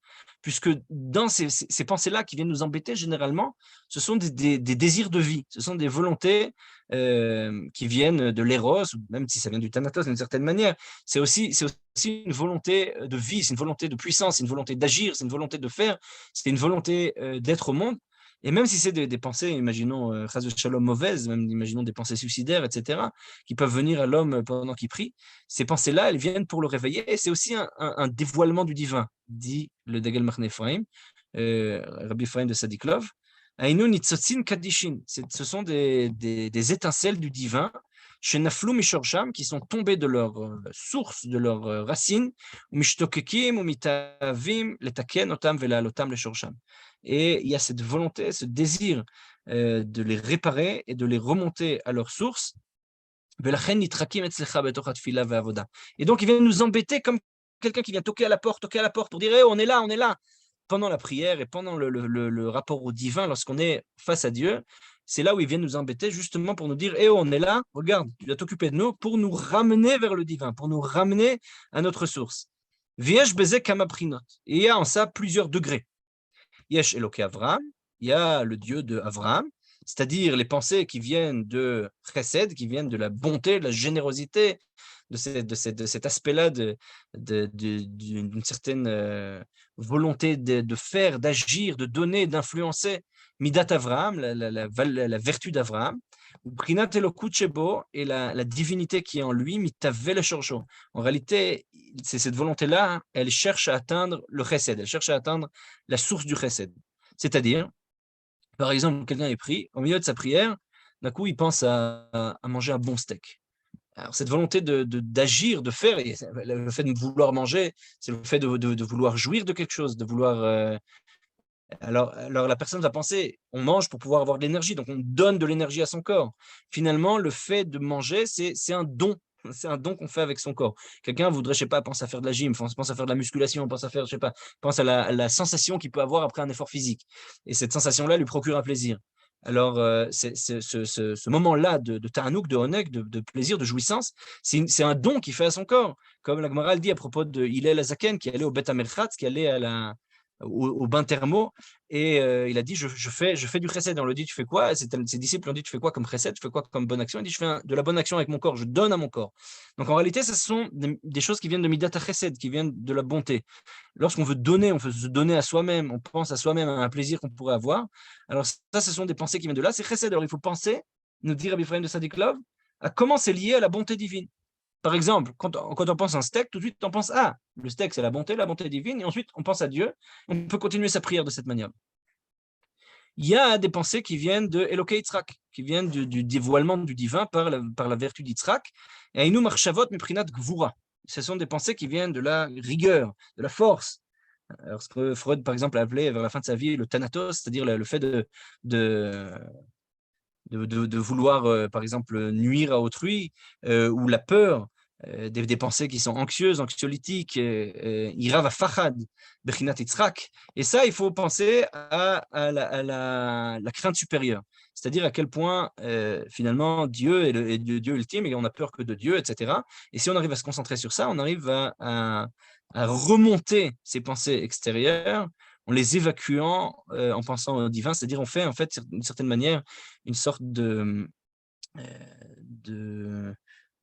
Puisque dans ces pensées-là qui viennent nous embêter, généralement, ce sont des désirs de vie, ce sont des volontés qui viennent de l'éros, même si ça vient du thanatos d'une certaine manière. C'est aussi une volonté de vie, c'est une volonté de puissance, c'est une volonté d'agir, c'est une volonté de faire, c'est une volonté d'être au monde. Et même si c'est des pensées, imaginons, chas de shalom mauvaises, même imaginons des pensées suicidaires, etc., qui peuvent venir à l'homme pendant qu'il prie, ces pensées-là, elles viennent pour le réveiller, et c'est aussi un dévoilement du divin, dit le Degel Marne Ephraim, Rabbi Ephraim de Sadiklov. Aïnou nitzotzin kadishin, ce sont des étincelles du divin, chez Naflou Mishorsham, qui sont tombés de leur source, de leur racine, Mishtokekim ou Mitavim, letaken otam velalotam le Shorsham. Et il y a cette volonté, ce désir de les réparer et de les remonter à leur source. Et donc, il vient nous embêter comme quelqu'un qui vient toquer à la porte pour dire hey, on est là. Pendant la prière et pendant le rapport au divin, lorsqu'on est face à Dieu, c'est là où il vient nous embêter justement pour nous dire hey, on est là, regarde, tu dois t'occuper de nous pour nous ramener vers le divin, pour nous ramener à notre source. Et il y a en ça plusieurs degrés. Yesh Eloke Avraham, il y a le Dieu de Avraham, c'est-à-dire les pensées qui viennent de chesed, qui viennent de la bonté, de la générosité, de cet aspect-là d'une certaine volonté de faire, d'agir, de donner, d'influencer. Midat Avraham, la vertu d'Avraham, Prinat Elokut Shebo, et la divinité qui est en lui, Mitavel Shorjo. En réalité, c'est cette volonté-là, elle cherche à atteindre le chesed, elle cherche à atteindre la source du chesed. C'est-à-dire, par exemple, quelqu'un est pris, au milieu de sa prière, d'un coup, il pense à manger un bon steak. Alors, cette volonté d'agir, de faire, le fait de vouloir manger, c'est le fait de vouloir jouir de quelque chose, de vouloir... Alors, la personne va penser, on mange pour pouvoir avoir de l'énergie, donc on donne de l'énergie à son corps. Finalement, le fait de manger, c'est un don. C'est un don qu'on fait avec son corps. Quelqu'un voudrait, je sais pas, pense à faire de la gym, pense à faire de la musculation, pense à faire, je sais pas, pense à la sensation qu'il peut avoir après un effort physique. Et cette sensation-là lui procure un plaisir. Alors, ce moment-là de ta'anouk, de onek, de plaisir, de jouissance, c'est un don qu'il fait à son corps. Comme la Gemara le dit à propos de Hillel Azaken, qui allait au Bet Amerchatz, qui allait au bain thermo, et il a dit je fais du chesed. On lui dit tu fais quoi? Ses disciples ont dit tu fais quoi comme chesed, tu fais quoi comme bonne action? Il dit je fais de la bonne action avec mon corps, je donne à mon corps. Donc en réalité, ce sont des choses qui viennent de midat chesed, qui viennent de la bonté. Lorsqu'on veut donner, on veut se donner à soi-même, on pense à soi-même à un plaisir qu'on pourrait avoir. Alors ça, ce sont des pensées qui viennent de là, c'est chesed. Alors il faut penser, nous dit Rabbi Ephraim de Sadiklov, à comment c'est lié à la bonté divine. Par exemple, quand on pense à un steak, tout de suite, on pense le steak, c'est la bonté divine, et ensuite, on pense à Dieu. On peut continuer sa prière de cette manière. Il y a des pensées qui viennent de Elokei Yitzhak, qui viennent du dévoilement du divin par la vertu d'Yitzhak. Et Ainu Marchavot Meprinat Gvura. Ce sont des pensées qui viennent de la rigueur, de la force. Alors, ce que Freud, par exemple, a appelé vers la fin de sa vie le thanatos, c'est-à-dire le fait de vouloir, par exemple, nuire à autrui, ou la peur. des pensées qui sont anxieuses, anxiolytiques, ira va fachad, bechinat Yitzhak. Et ça, il faut penser à la crainte supérieure. C'est-à-dire à quel point, finalement, Dieu est le Dieu ultime et on n'a peur que de Dieu, etc. Et si on arrive à se concentrer sur ça, on arrive à remonter ces pensées extérieures en les évacuant en pensant au divin. C'est-à-dire on fait, en fait, d'une certaine manière, une sorte de,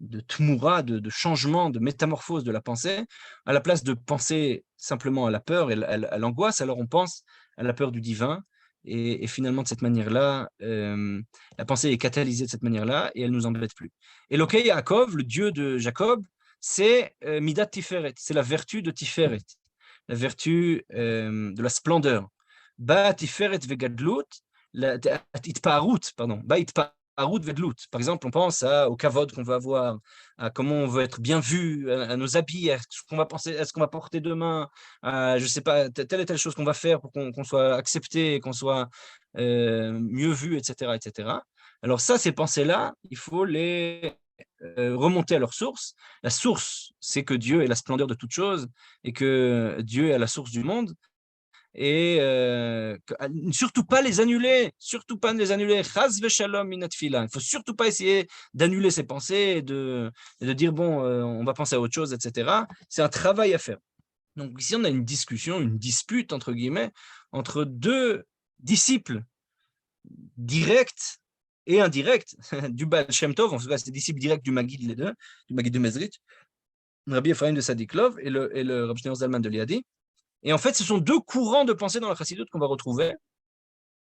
de tmoura, de changement, de métamorphose de la pensée. À la place de penser simplement à la peur et à l'angoisse, alors on pense à la peur du divin. Et finalement, de cette manière-là, la pensée est catalysée de cette manière-là et elle ne nous embête plus. Et Elokei Yaakov, le Dieu de Jacob, c'est Midat Tiferet, c'est la vertu de Tiferet, la vertu de la splendeur. Ba Tiferet vegadlut, itpaarut, pardon, ba itpaarut vedlut. Par exemple, on pense au kavod qu'on veut avoir, à comment on veut être bien vu, à nos habits, à ce qu'on va penser, à ce qu'on va porter demain, à, je sais pas, telle et telle chose qu'on va faire pour qu'on soit accepté, qu'on soit mieux vu, etc., etc. Alors ça, ces pensées-là, il faut les remonter à leur source. La source, c'est que Dieu est la splendeur de toute chose et que Dieu est à la source du monde. Et surtout pas les annuler, surtout pas les annuler. Chas v'shalom minat tefila. Il faut surtout pas essayer d'annuler ses pensées et de dire bon, on va penser à autre chose, etc. C'est un travail à faire. Donc ici, on a une discussion, une dispute entre guillemets entre deux disciples directs et indirects du Baal Shem Tov, en tout cas, c'est disciples directs du Maggid, les deux, du Maggid de Mezrich, Rabbi Ephraim de Sadiklov et le Rabbi Shneur Zalman de Liadi. Et en fait, ce sont deux courants de pensée dans la Chassidut qu'on va retrouver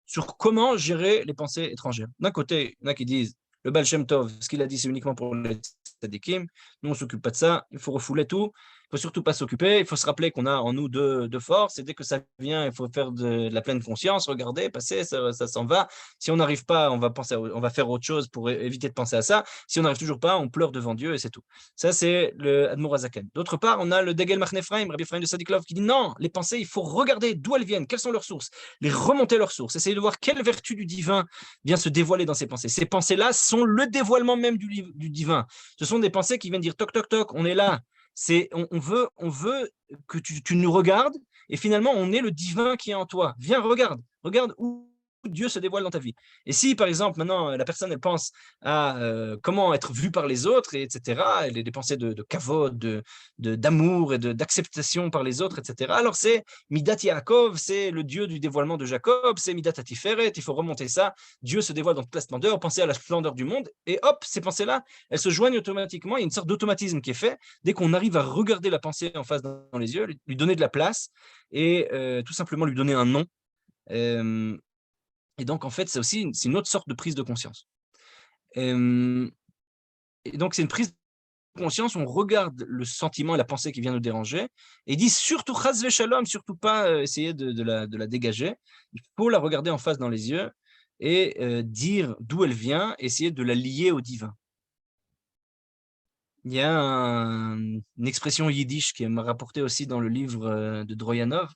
sur comment gérer les pensées étrangères. D'un côté, il y en a qui disent le Baal Shem Tov, ce qu'il a dit, c'est uniquement pour les tzadikim. Nous, on ne s'occupe pas de ça. Il faut refouler tout. Il ne faut surtout pas s'occuper. Il faut se rappeler qu'on a en nous deux forces. Et dès que ça vient, il faut faire de la pleine conscience, regarder, passer, ça s'en va. Si on n'arrive pas, on va faire autre chose pour éviter de penser à ça. Si on n'arrive toujours pas, on pleure devant Dieu et c'est tout. Ça, c'est le Admor Hazaken. D'autre part, on a le Degel Machne Ephraim, Rabbi Ephraim de Sadiklov, qui dit non, les pensées, il faut regarder d'où elles viennent, quelles sont leurs sources, les remonter à leurs sources, essayer de voir quelle vertu du divin vient se dévoiler dans ces pensées. Ces pensées-là sont le dévoilement même du divin. Ce sont des pensées qui viennent dire toc, toc, toc, on est là. On veut que tu nous regardes et finalement, on est le divin qui est en toi. Viens, regarde où Dieu se dévoile dans ta vie. Et si, par exemple, maintenant, la personne, elle pense à comment être vue par les autres, et etc., elle a des pensées de kavod, d'amour et d'acceptation par les autres, etc., alors c'est Midat Yaakov, c'est le Dieu du dévoilement de Jacob, c'est Midat Atiferet, il faut remonter ça. Dieu se dévoile dans toute la splendeur, penser à la splendeur du monde, et hop, ces pensées-là, elles se joignent automatiquement. Il y a une sorte d'automatisme qui est fait dès qu'on arrive à regarder la pensée en face dans les yeux, lui donner de la place et tout simplement lui donner un nom. Et donc, en fait, c'est une autre sorte de prise de conscience. Et donc, c'est une prise de conscience, on regarde le sentiment et la pensée qui vient nous déranger, et dit surtout chas v'shalom, surtout pas essayer de la dégager. Il faut la regarder en face dans les yeux et dire d'où elle vient, essayer de la lier au divin. Il y a une expression yiddish qui est rapportée aussi dans le livre de Droyanov,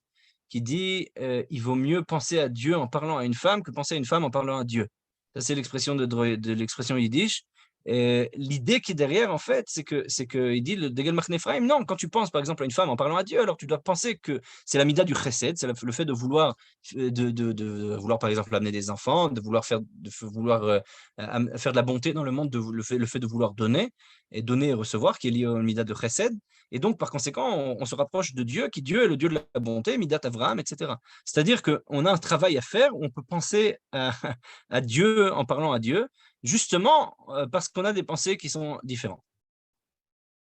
qui dit il vaut mieux penser à Dieu en parlant à une femme que penser à une femme en parlant à Dieu. Ça, c'est l'expression de l'expression yiddish. L'idée qui est derrière, en fait, c'est que il dit le Degel Machne Ephraim, non, quand tu penses par exemple à une femme en parlant à Dieu, alors tu dois penser que c'est la mida du chesed, c'est le fait de vouloir, de vouloir par exemple amener des enfants, de vouloir faire de la bonté dans le monde, le fait de vouloir donner et donner et recevoir, qui est lié au mida de chesed. Et donc, par conséquent, on se rapproche de Dieu, qui Dieu est le Dieu de la bonté, Midat Avraham, etc. C'est-à-dire qu'on a un travail à faire, on peut penser à Dieu en parlant à Dieu, justement parce qu'on a des pensées qui sont différentes.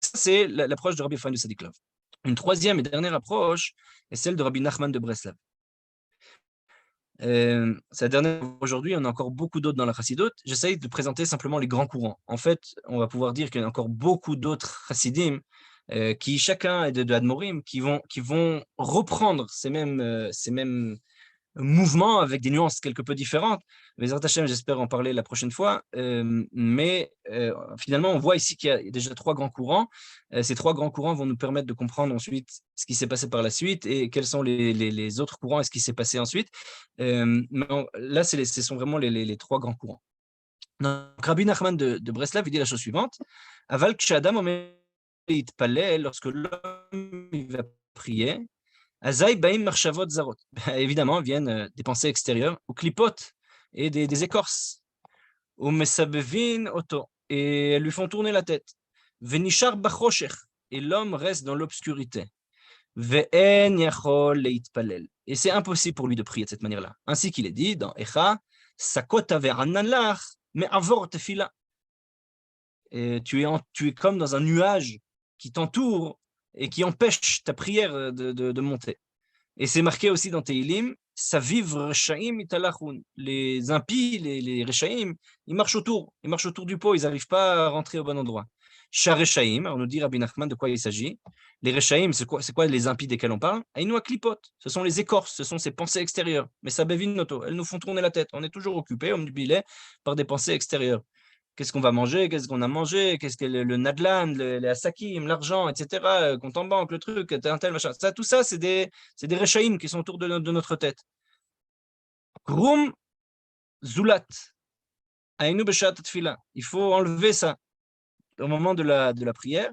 Ça, c'est l'approche de Rabbi Ephraim de Sadiklov. Une troisième et dernière approche est celle de Rabbi Nachman de Breslav. C'est la dernière aujourd'hui, on a encore beaucoup d'autres dans la Chassidut. J'essaye de présenter simplement les grands courants. En fait, on va pouvoir dire qu'il y a encore beaucoup d'autres Chassidim qui, chacun est de Admorim, qui vont reprendre ces mêmes mouvement avec des nuances quelque peu différentes. Mais Hashem, j'espère en parler la prochaine fois. Mais finalement, on voit ici qu'il y a déjà trois grands courants. Ces trois grands courants vont nous permettre de comprendre ensuite ce qui s'est passé par la suite et quels sont les autres courants et ce qui s'est passé ensuite. Mais là, ce sont vraiment les trois grands courants. Donc, Rabbi Nachman de Breslav, il dit la chose suivante. Aval kshadam lorsque l'homme il va prier, Azaï baim marshavot zarot. Évidemment, viennent des pensées extérieures, ou clipotes et des écorces, ou mesabevin oto, et elles lui font tourner la tête. Venishar bachoshech, et l'homme reste dans l'obscurité. Ve'en yachol leitpalel, et c'est impossible pour lui de prier de cette manière-là. Ainsi qu'il est dit dans Echa, sakota ve'anan lach, mais avor tefila. Et tu es comme dans un nuage qui t'entoure et qui empêche ta prière de monter. Et c'est marqué aussi dans Teilim, Saviv Reshaim italachun. Les impies, les Reshaim, ils marchent autour du pot, ils n'arrivent pas à rentrer au bon endroit. Shar Reshaim, on nous dit Rabbi Nachman de quoi il s'agit. Les Reshaim, c'est quoi les impies desquels on parle? Aïnou klipot, ce sont les écorces, ce sont ces pensées extérieures. Mais ça bevin noto, elles nous font tourner la tête. On est toujours occupé, omnubilé, par des pensées extérieures. Qu'est-ce qu'on va manger, qu'est-ce qu'on a mangé, qu'est-ce que le nadlan, les asakim, l'argent, etc., compte en banque, le truc, un tel, machin. Ça, tout ça, c'est des rechaïm qui sont autour de notre tête. Grum zulat. Aïnou beshat tfila. Il faut enlever ça au moment de la prière.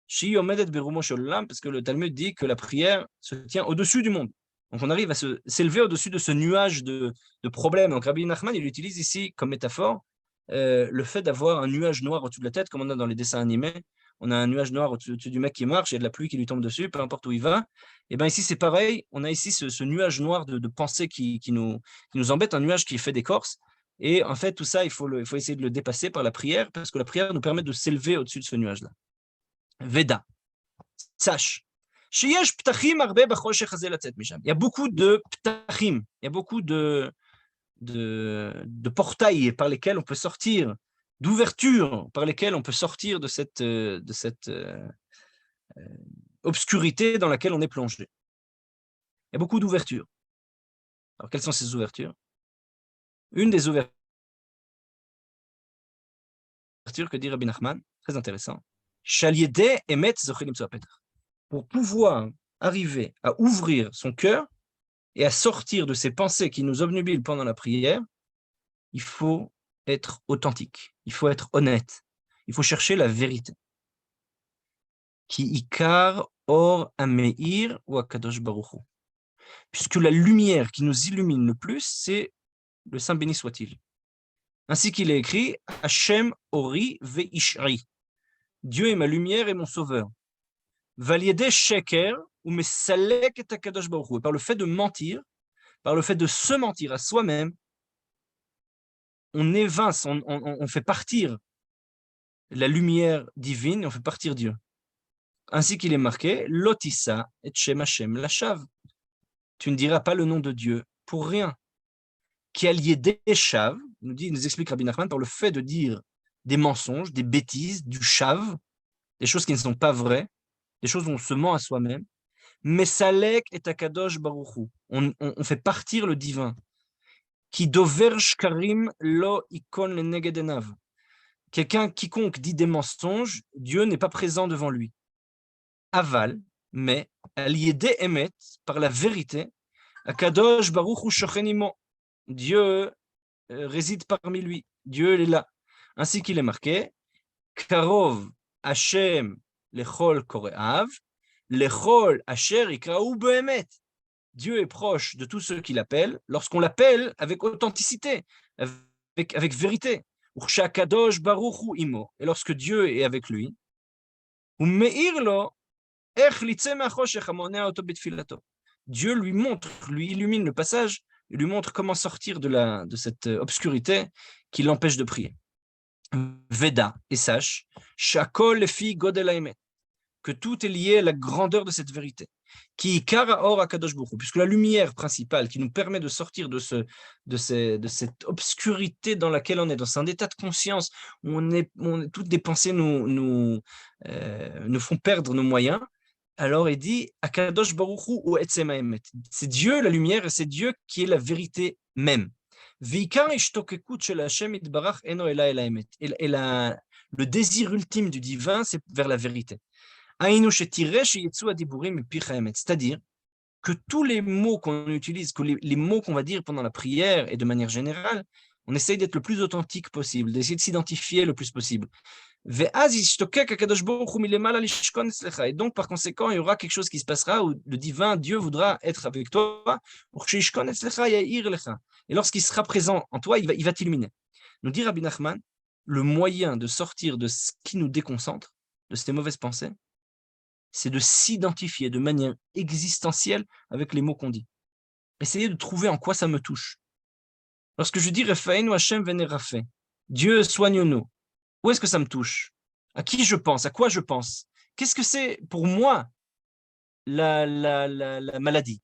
Shi omedet berumo sholam, parce que le Talmud dit que la prière se tient au-dessus du monde. Donc on arrive à s'élever au-dessus de ce nuage de problèmes. Donc Rabbi Nachman, il utilise ici comme métaphore le fait d'avoir un nuage noir au-dessus de la tête, comme on a dans les dessins animés. On a un nuage noir au-dessus du mec qui marche, il y a de la pluie qui lui tombe dessus, peu importe où il va. Et bien ici, c'est pareil, on a ici ce nuage noir de pensée qui nous embête, un nuage qui fait d'écorce. Et en fait, tout ça, il faut essayer de le dépasser par la prière, parce que la prière nous permet de s'élever au-dessus de ce nuage-là. Veda, sache. Il y a beaucoup de ptachim, il y a beaucoup de portails par lesquels on peut sortir, d'ouvertures par lesquelles on peut sortir de cette obscurité dans laquelle on est plongé. Il y a beaucoup d'ouvertures. Alors, quelles sont ces ouvertures? Une des ouvertures que dit Rabbi Nachman, très intéressant, pour pouvoir arriver à ouvrir son cœur et à sortir de ces pensées qui nous obnubilent pendant la prière, il faut être authentique, il faut être honnête, il faut chercher la vérité. Ki ikar or ameir ou akadosh baruch hu. Puisque la lumière qui nous illumine le plus, c'est le Saint béni soit-il. Ainsi qu'il est écrit, Hashem ori veishri. Dieu est ma lumière et mon sauveur. Valiede sheker ou mesalek et akadosh baruch hu. Par le fait de mentir, par le fait de se mentir à soi-même, on évince, on fait partir la lumière divine, on fait partir Dieu. Ainsi qu'il est marqué, Lotissa et Shem Hashem Lashav. Tu ne diras pas le nom de Dieu pour rien. Qui a lié des shav, nous explique Rabbi Nachman, par le fait de dire des mensonges, des bêtises, du shav, des choses qui ne sont pas vraies, des choses où on se ment à soi-même. Mesalek et Akadosh Baruchu. On fait partir le divin. Qui dover shkarim lo ikon le negedenav. Quiconque dit des mensonges, Dieu n'est pas présent devant lui. Aval, mais alliédé emet, par la vérité, Akadosh Baruch Hu shochenimo. Dieu réside parmi lui. Dieu est là. Ainsi qu'il est marqué, Karov Hashem lechol koreav, lechol asher ikraou behemet. Dieu est proche de tous ceux qui l'appellent, lorsqu'on l'appelle avec authenticité, avec vérité. Urshakadosh Baruch Hu imo. Et lorsque Dieu est avec lui, Umeirlo Dieu lui montre, lui illumine le passage, il lui montre comment sortir de cette obscurité qui l'empêche de prier. Veda, et sache, Shakol fi godel haemet, que tout est lié à la grandeur de cette vérité. Qui kara or akadosh baruch hu, puisque la lumière principale qui nous permet de sortir de cette obscurité dans laquelle on est, dans un état de conscience où toutes des pensées nous font perdre nos moyens. Alors il dit Akadosh Baruch Hu ou Etzem Haemet. C'est Dieu la lumière et c'est Dieu qui est la vérité même. Veikar ishtokekut shel Hashem itbarach eno ela el haemet. Et le désir ultime du divin, c'est vers la vérité. Ainu shetireh sheyetzu adiburim mipicha haemet. C'est-à-dire que tous les mots qu'on utilise, que les mots qu'on va dire pendant la prière et de manière générale, on essaye d'être le plus authentique possible, d'essayer de s'identifier le plus possible. Et donc, par conséquent, il y aura quelque chose qui se passera où le divin Dieu voudra être avec toi. Et lorsqu'il sera présent en toi, il va t'illuminer. Nous dit Rabbi Nachman, le moyen de sortir de ce qui nous déconcentre, de ces mauvaises pensées, c'est de s'identifier de manière existentielle avec les mots qu'on dit. Essayer de trouver en quoi ça me touche. Lorsque je dis Refaenu Hashem vene Rafé, Dieu soigne-nous, où est-ce que ça me touche? À qui je pense? À quoi je pense? Qu'est-ce que c'est pour moi la maladie?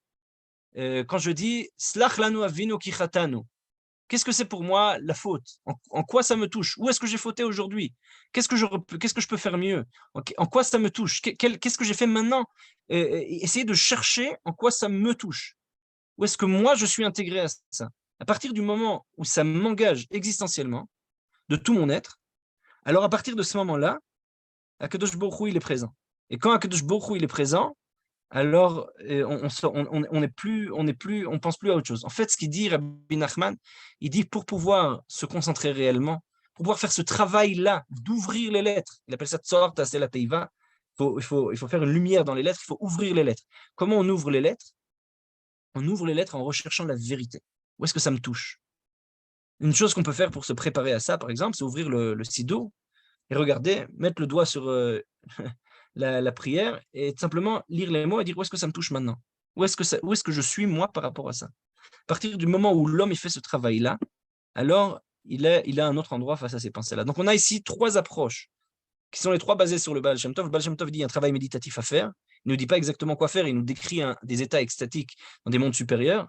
Quand je dis Slach lanu avinu ki chatanu, qu'est-ce que c'est pour moi la faute? En quoi ça me touche? Où est-ce que j'ai fauté aujourd'hui? Qu'est-ce que je peux faire mieux? En quoi ça me touche? Qu'est-ce que j'ai fait maintenant? Essayer de chercher en quoi ça me touche. Où est-ce que moi je suis intégré à ça? À partir du moment où ça m'engage existentiellement, de tout mon être, alors à partir de ce moment-là, Akadosh Baruch Hu, il est présent. Et quand Akadosh Baruch Hu, il est présent, alors on pense plus à autre chose. En fait, ce qu'il dit Rabbi Nachman, il dit pour pouvoir se concentrer réellement, pour pouvoir faire ce travail-là, d'ouvrir les lettres, il appelle ça Tzor Taseh la Teiva, il faut faire une lumière dans les lettres, il faut ouvrir les lettres. Comment on ouvre les lettres? On ouvre les lettres en recherchant la vérité. Où est-ce que ça me touche? Une chose qu'on peut faire pour se préparer à ça, par exemple, c'est ouvrir le Sido et regarder, mettre le doigt sur la prière et simplement lire les mots et dire où est-ce que ça me touche maintenant? Où est-ce que je suis moi par rapport à ça? À partir du moment où l'homme il fait ce travail-là, alors il a un autre endroit face à ces pensées-là. Donc on a ici trois approches qui sont les trois basées sur le Baal Shem Tov. Le Baal Shem Tov dit il y a un travail méditatif à faire. Il ne nous dit pas exactement quoi faire, il nous décrit des états extatiques dans des mondes supérieurs.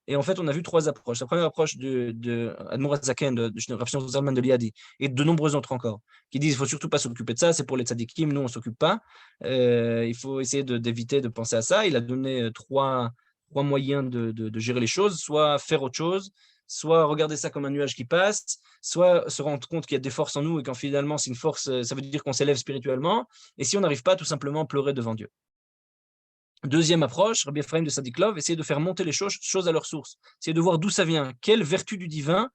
Et en fait, on a vu trois approches. La première approche de Admor Zaken, de Rav Shimon Zalman de Liadi, et de nombreux autres encore, qui disent qu'il ne faut surtout pas s'occuper de ça, c'est pour les tzadikim, nous on ne s'occupe pas. Il faut essayer d'éviter de penser à ça. Il a donné trois moyens de gérer les choses, soit faire autre chose, soit regarder ça comme un nuage qui passe, soit se rendre compte qu'il y a des forces en nous et qu'en finalement c'est une force, ça veut dire qu'on s'élève spirituellement, et si on n'arrive pas, tout simplement pleurer devant Dieu. Deuxième approche, Rabbi Ephraim de Sadiklov, essayer de faire monter les choses à leur source, essayer de voir d'où ça vient, quelle vertu du divin,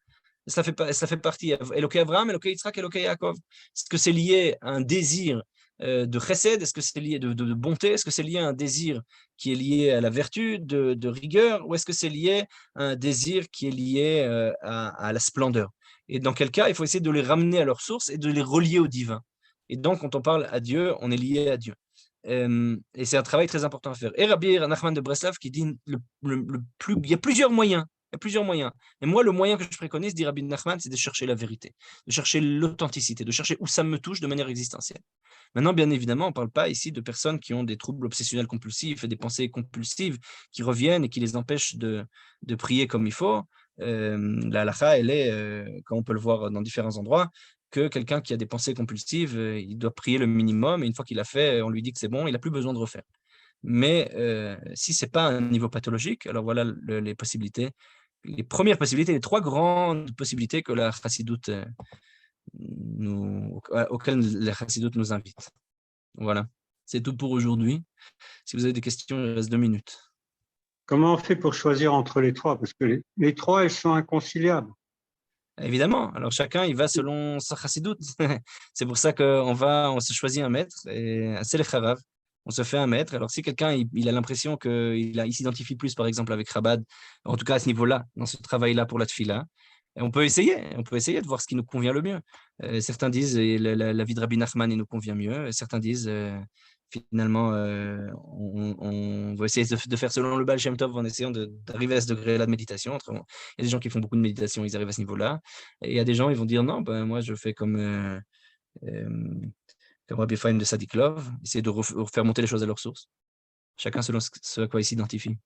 ça fait partie, Elokei Abraham, Elokei Yitzhak, Elokei Yaakov. Est-ce que c'est lié à un désir de chesed? Est-ce que c'est lié de bonté? Est-ce que c'est lié à un désir qui est lié à la vertu, de rigueur? Ou est-ce que c'est lié à un désir qui est lié à la splendeur? Et dans quel cas, il faut essayer de les ramener à leur source et de les relier au divin. Et donc, quand on parle à Dieu, on est lié à Dieu. Et c'est un travail très important à faire. Et Rabbi Nachman de Breslav qui dit il y a plusieurs moyens. Il y a plusieurs moyens. Et moi, le moyen que je préconise, dit Rabbi Nachman, c'est de chercher la vérité, de chercher l'authenticité, de chercher où ça me touche de manière existentielle. Maintenant, bien évidemment, on ne parle pas ici de personnes qui ont des troubles obsessionnels compulsifs et des pensées compulsives qui reviennent et qui les empêchent de prier comme il faut. La halakha, elle est, comme on peut le voir dans différents endroits, que quelqu'un qui a des pensées compulsives, il doit prier le minimum, et une fois qu'il a fait, on lui dit que c'est bon, il n'a plus besoin de refaire. Mais si ce n'est pas un niveau pathologique, alors voilà les possibilités, les premières possibilités, les trois grandes possibilités que la chassidoute auxquelles la chassidoute nous invite. Voilà, c'est tout pour aujourd'hui. Si vous avez des questions, il reste 2 minutes. Comment on fait pour choisir entre les trois? Parce que les trois, elles sont inconciliables. Évidemment, alors chacun, il va selon sa chassidoute. C'est pour ça on se choisit un maître, et c'est le Charav. On se fait un maître. Alors, si quelqu'un il a l'impression qu'il s'identifie plus, par exemple, avec Chabad, en tout cas à ce niveau-là, dans ce travail-là pour la tfila, on peut essayer de voir ce qui nous convient le mieux. Certains disent la vie de Rabbi Nachman, il nous convient mieux. Certains disent finalement, on va essayer de faire selon le Baal Shem Tov en essayant d'arriver à ce degré-là de méditation. Il y a des gens qui font beaucoup de méditation, ils arrivent à ce niveau-là. Et il y a des gens, ils vont dire non, ben, moi je fais comme Rabbi Ephraim de Sadiklov, essayer de faire monter les choses à leur source. Chacun selon ce à quoi il s'identifie.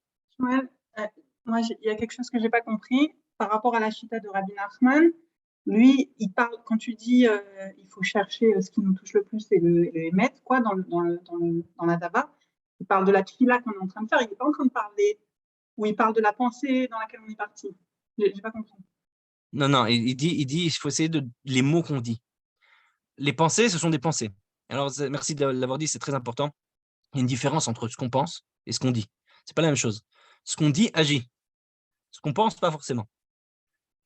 Ouais, moi, il y a quelque chose que je n'ai pas compris par rapport à la chita de Rabbi Nachman. Lui, il parle, quand tu dis il faut chercher ce qui nous touche le plus et le émettre quoi, dans la dava, il parle de la tfila qu'on est en train de faire, il n'est pas en train de parler, ou il parle de la pensée dans laquelle on est parti. Je n'ai pas compris. Non, il dit il faut essayer les mots qu'on dit. Les pensées, ce sont des pensées. Alors, merci de l'avoir dit, c'est très important. Il y a une différence entre ce qu'on pense et ce qu'on dit. Ce n'est pas la même chose. Ce qu'on dit agit. Ce qu'on pense, pas forcément.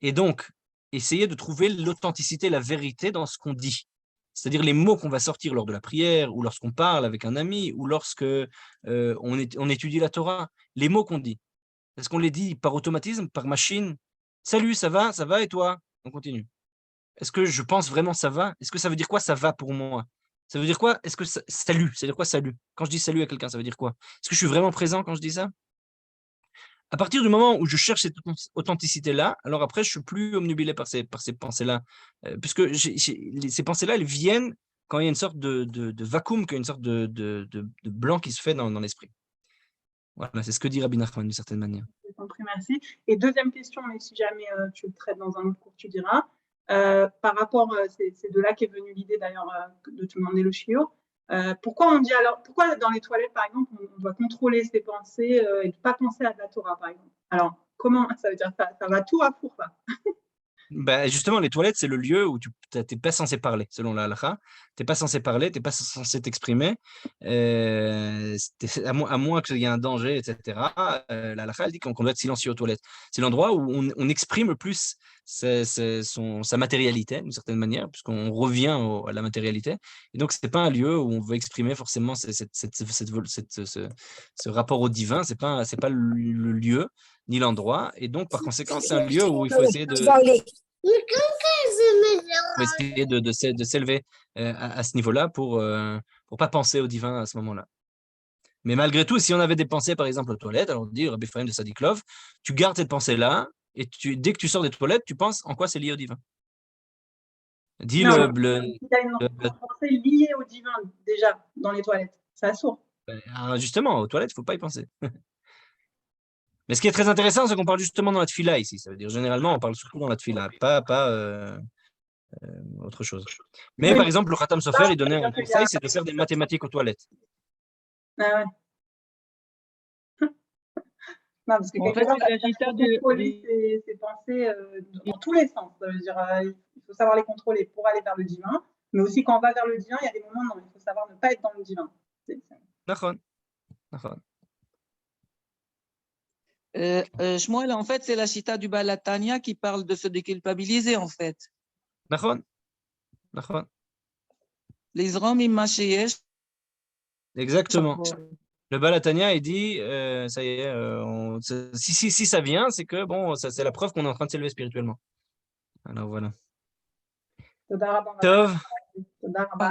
Et donc, essayer de trouver l'authenticité, la vérité dans ce qu'on dit. c'est-à-dire les mots qu'on va sortir lors de la prière, ou lorsqu'on parle avec un ami, ou lorsque on étudie la Torah, les mots qu'on dit. Est-ce qu'on les dit par automatisme, par machine? Salut, ça va et toi? On continue. Est-ce que je pense vraiment ça va? Est-ce que ça veut dire quoi ça va pour moi? Ça veut dire quoi? Est-ce que salut, ça veut dire quoi salut? Quand je dis salut à quelqu'un, ça veut dire quoi? Est-ce que je suis vraiment présent quand je dis ça? À partir du moment où je cherche cette authenticité-là, alors après, je suis plus obnubilé par ces pensées-là, puisque ces pensées-là, elles viennent quand il y a une sorte de vacuum, qu'il y a une sorte de blanc qui se fait dans l'esprit. Voilà, c'est ce que dit Rabbi Nachman d'une certaine manière. J'ai compris, merci. Et deuxième question, mais si jamais tu le traites dans un autre cours, tu diras. Par rapport, c'est de là qu'est venue l'idée d'ailleurs de te demander le shiur. Pourquoi dans les toilettes, par exemple, on doit contrôler ses pensées et ne pas penser à de la Torah, par exemple? Alors, comment ça veut dire ça va tout à four, là. Bah, justement, les toilettes, c'est le lieu où tu n'es pas censé parler, selon la halakha. Tu n'es pas censé parler, tu n'es pas censé t'exprimer, à moins qu'il y ait un danger, etc. La halakha, elle dit qu'on doit être silencieux aux toilettes. C'est l'endroit où on exprime plus sa matérialité, d'une certaine manière, puisqu'on revient à la matérialité. Et donc, ce n'est pas un lieu où on veut exprimer forcément ce rapport au divin. Ce n'est pas le lieu ni l'endroit. Et donc, par conséquent, c'est un lieu où il faut essayer de s'élever à ce niveau-là pour pas penser au divin à ce moment-là. Mais malgré tout, si on avait des pensées, par exemple, aux toilettes, alors on dit, Rabbi Ephraim de Sadiklov, tu gardes cette pensée-là, et dès que tu sors des toilettes, tu penses en quoi c'est lié au divin. Dis Non, il y a une pensée liée au divin, déjà, dans les toilettes. C'est assourd. Justement, aux toilettes, il ne faut pas y penser. Mais ce qui est très intéressant, c'est qu'on parle justement dans la tfila ici. Ça veut dire, généralement, on parle surtout dans la tfila, pas autre chose. Mais Oui, par exemple, le Khatam Sofer, il donnait un c'est-à-dire qu'il y conseil, a- c'est de faire des mathématiques aux toilettes. Ah ouais. Non, parce que En fait, quelquefois, c'est l'agita contrôler ses pensées dans tous les sens. Ça veut dire, il faut savoir les contrôler pour aller vers le divin, mais aussi quand on va vers le divin, il y a des moments où il faut savoir ne pas être dans le divin. D'accord. Shmuel, en fait, c'est la chita du Balatania qui parle de se déculpabiliser, en fait. D'accord. Les Rom Imasheyesh. Exactement. Le Balatania, il dit, ça y est, si ça vient, c'est que bon, c'est la preuve qu'on est en train de s'élever spirituellement. Alors voilà. Toda rabba. Tov. Toda rabba.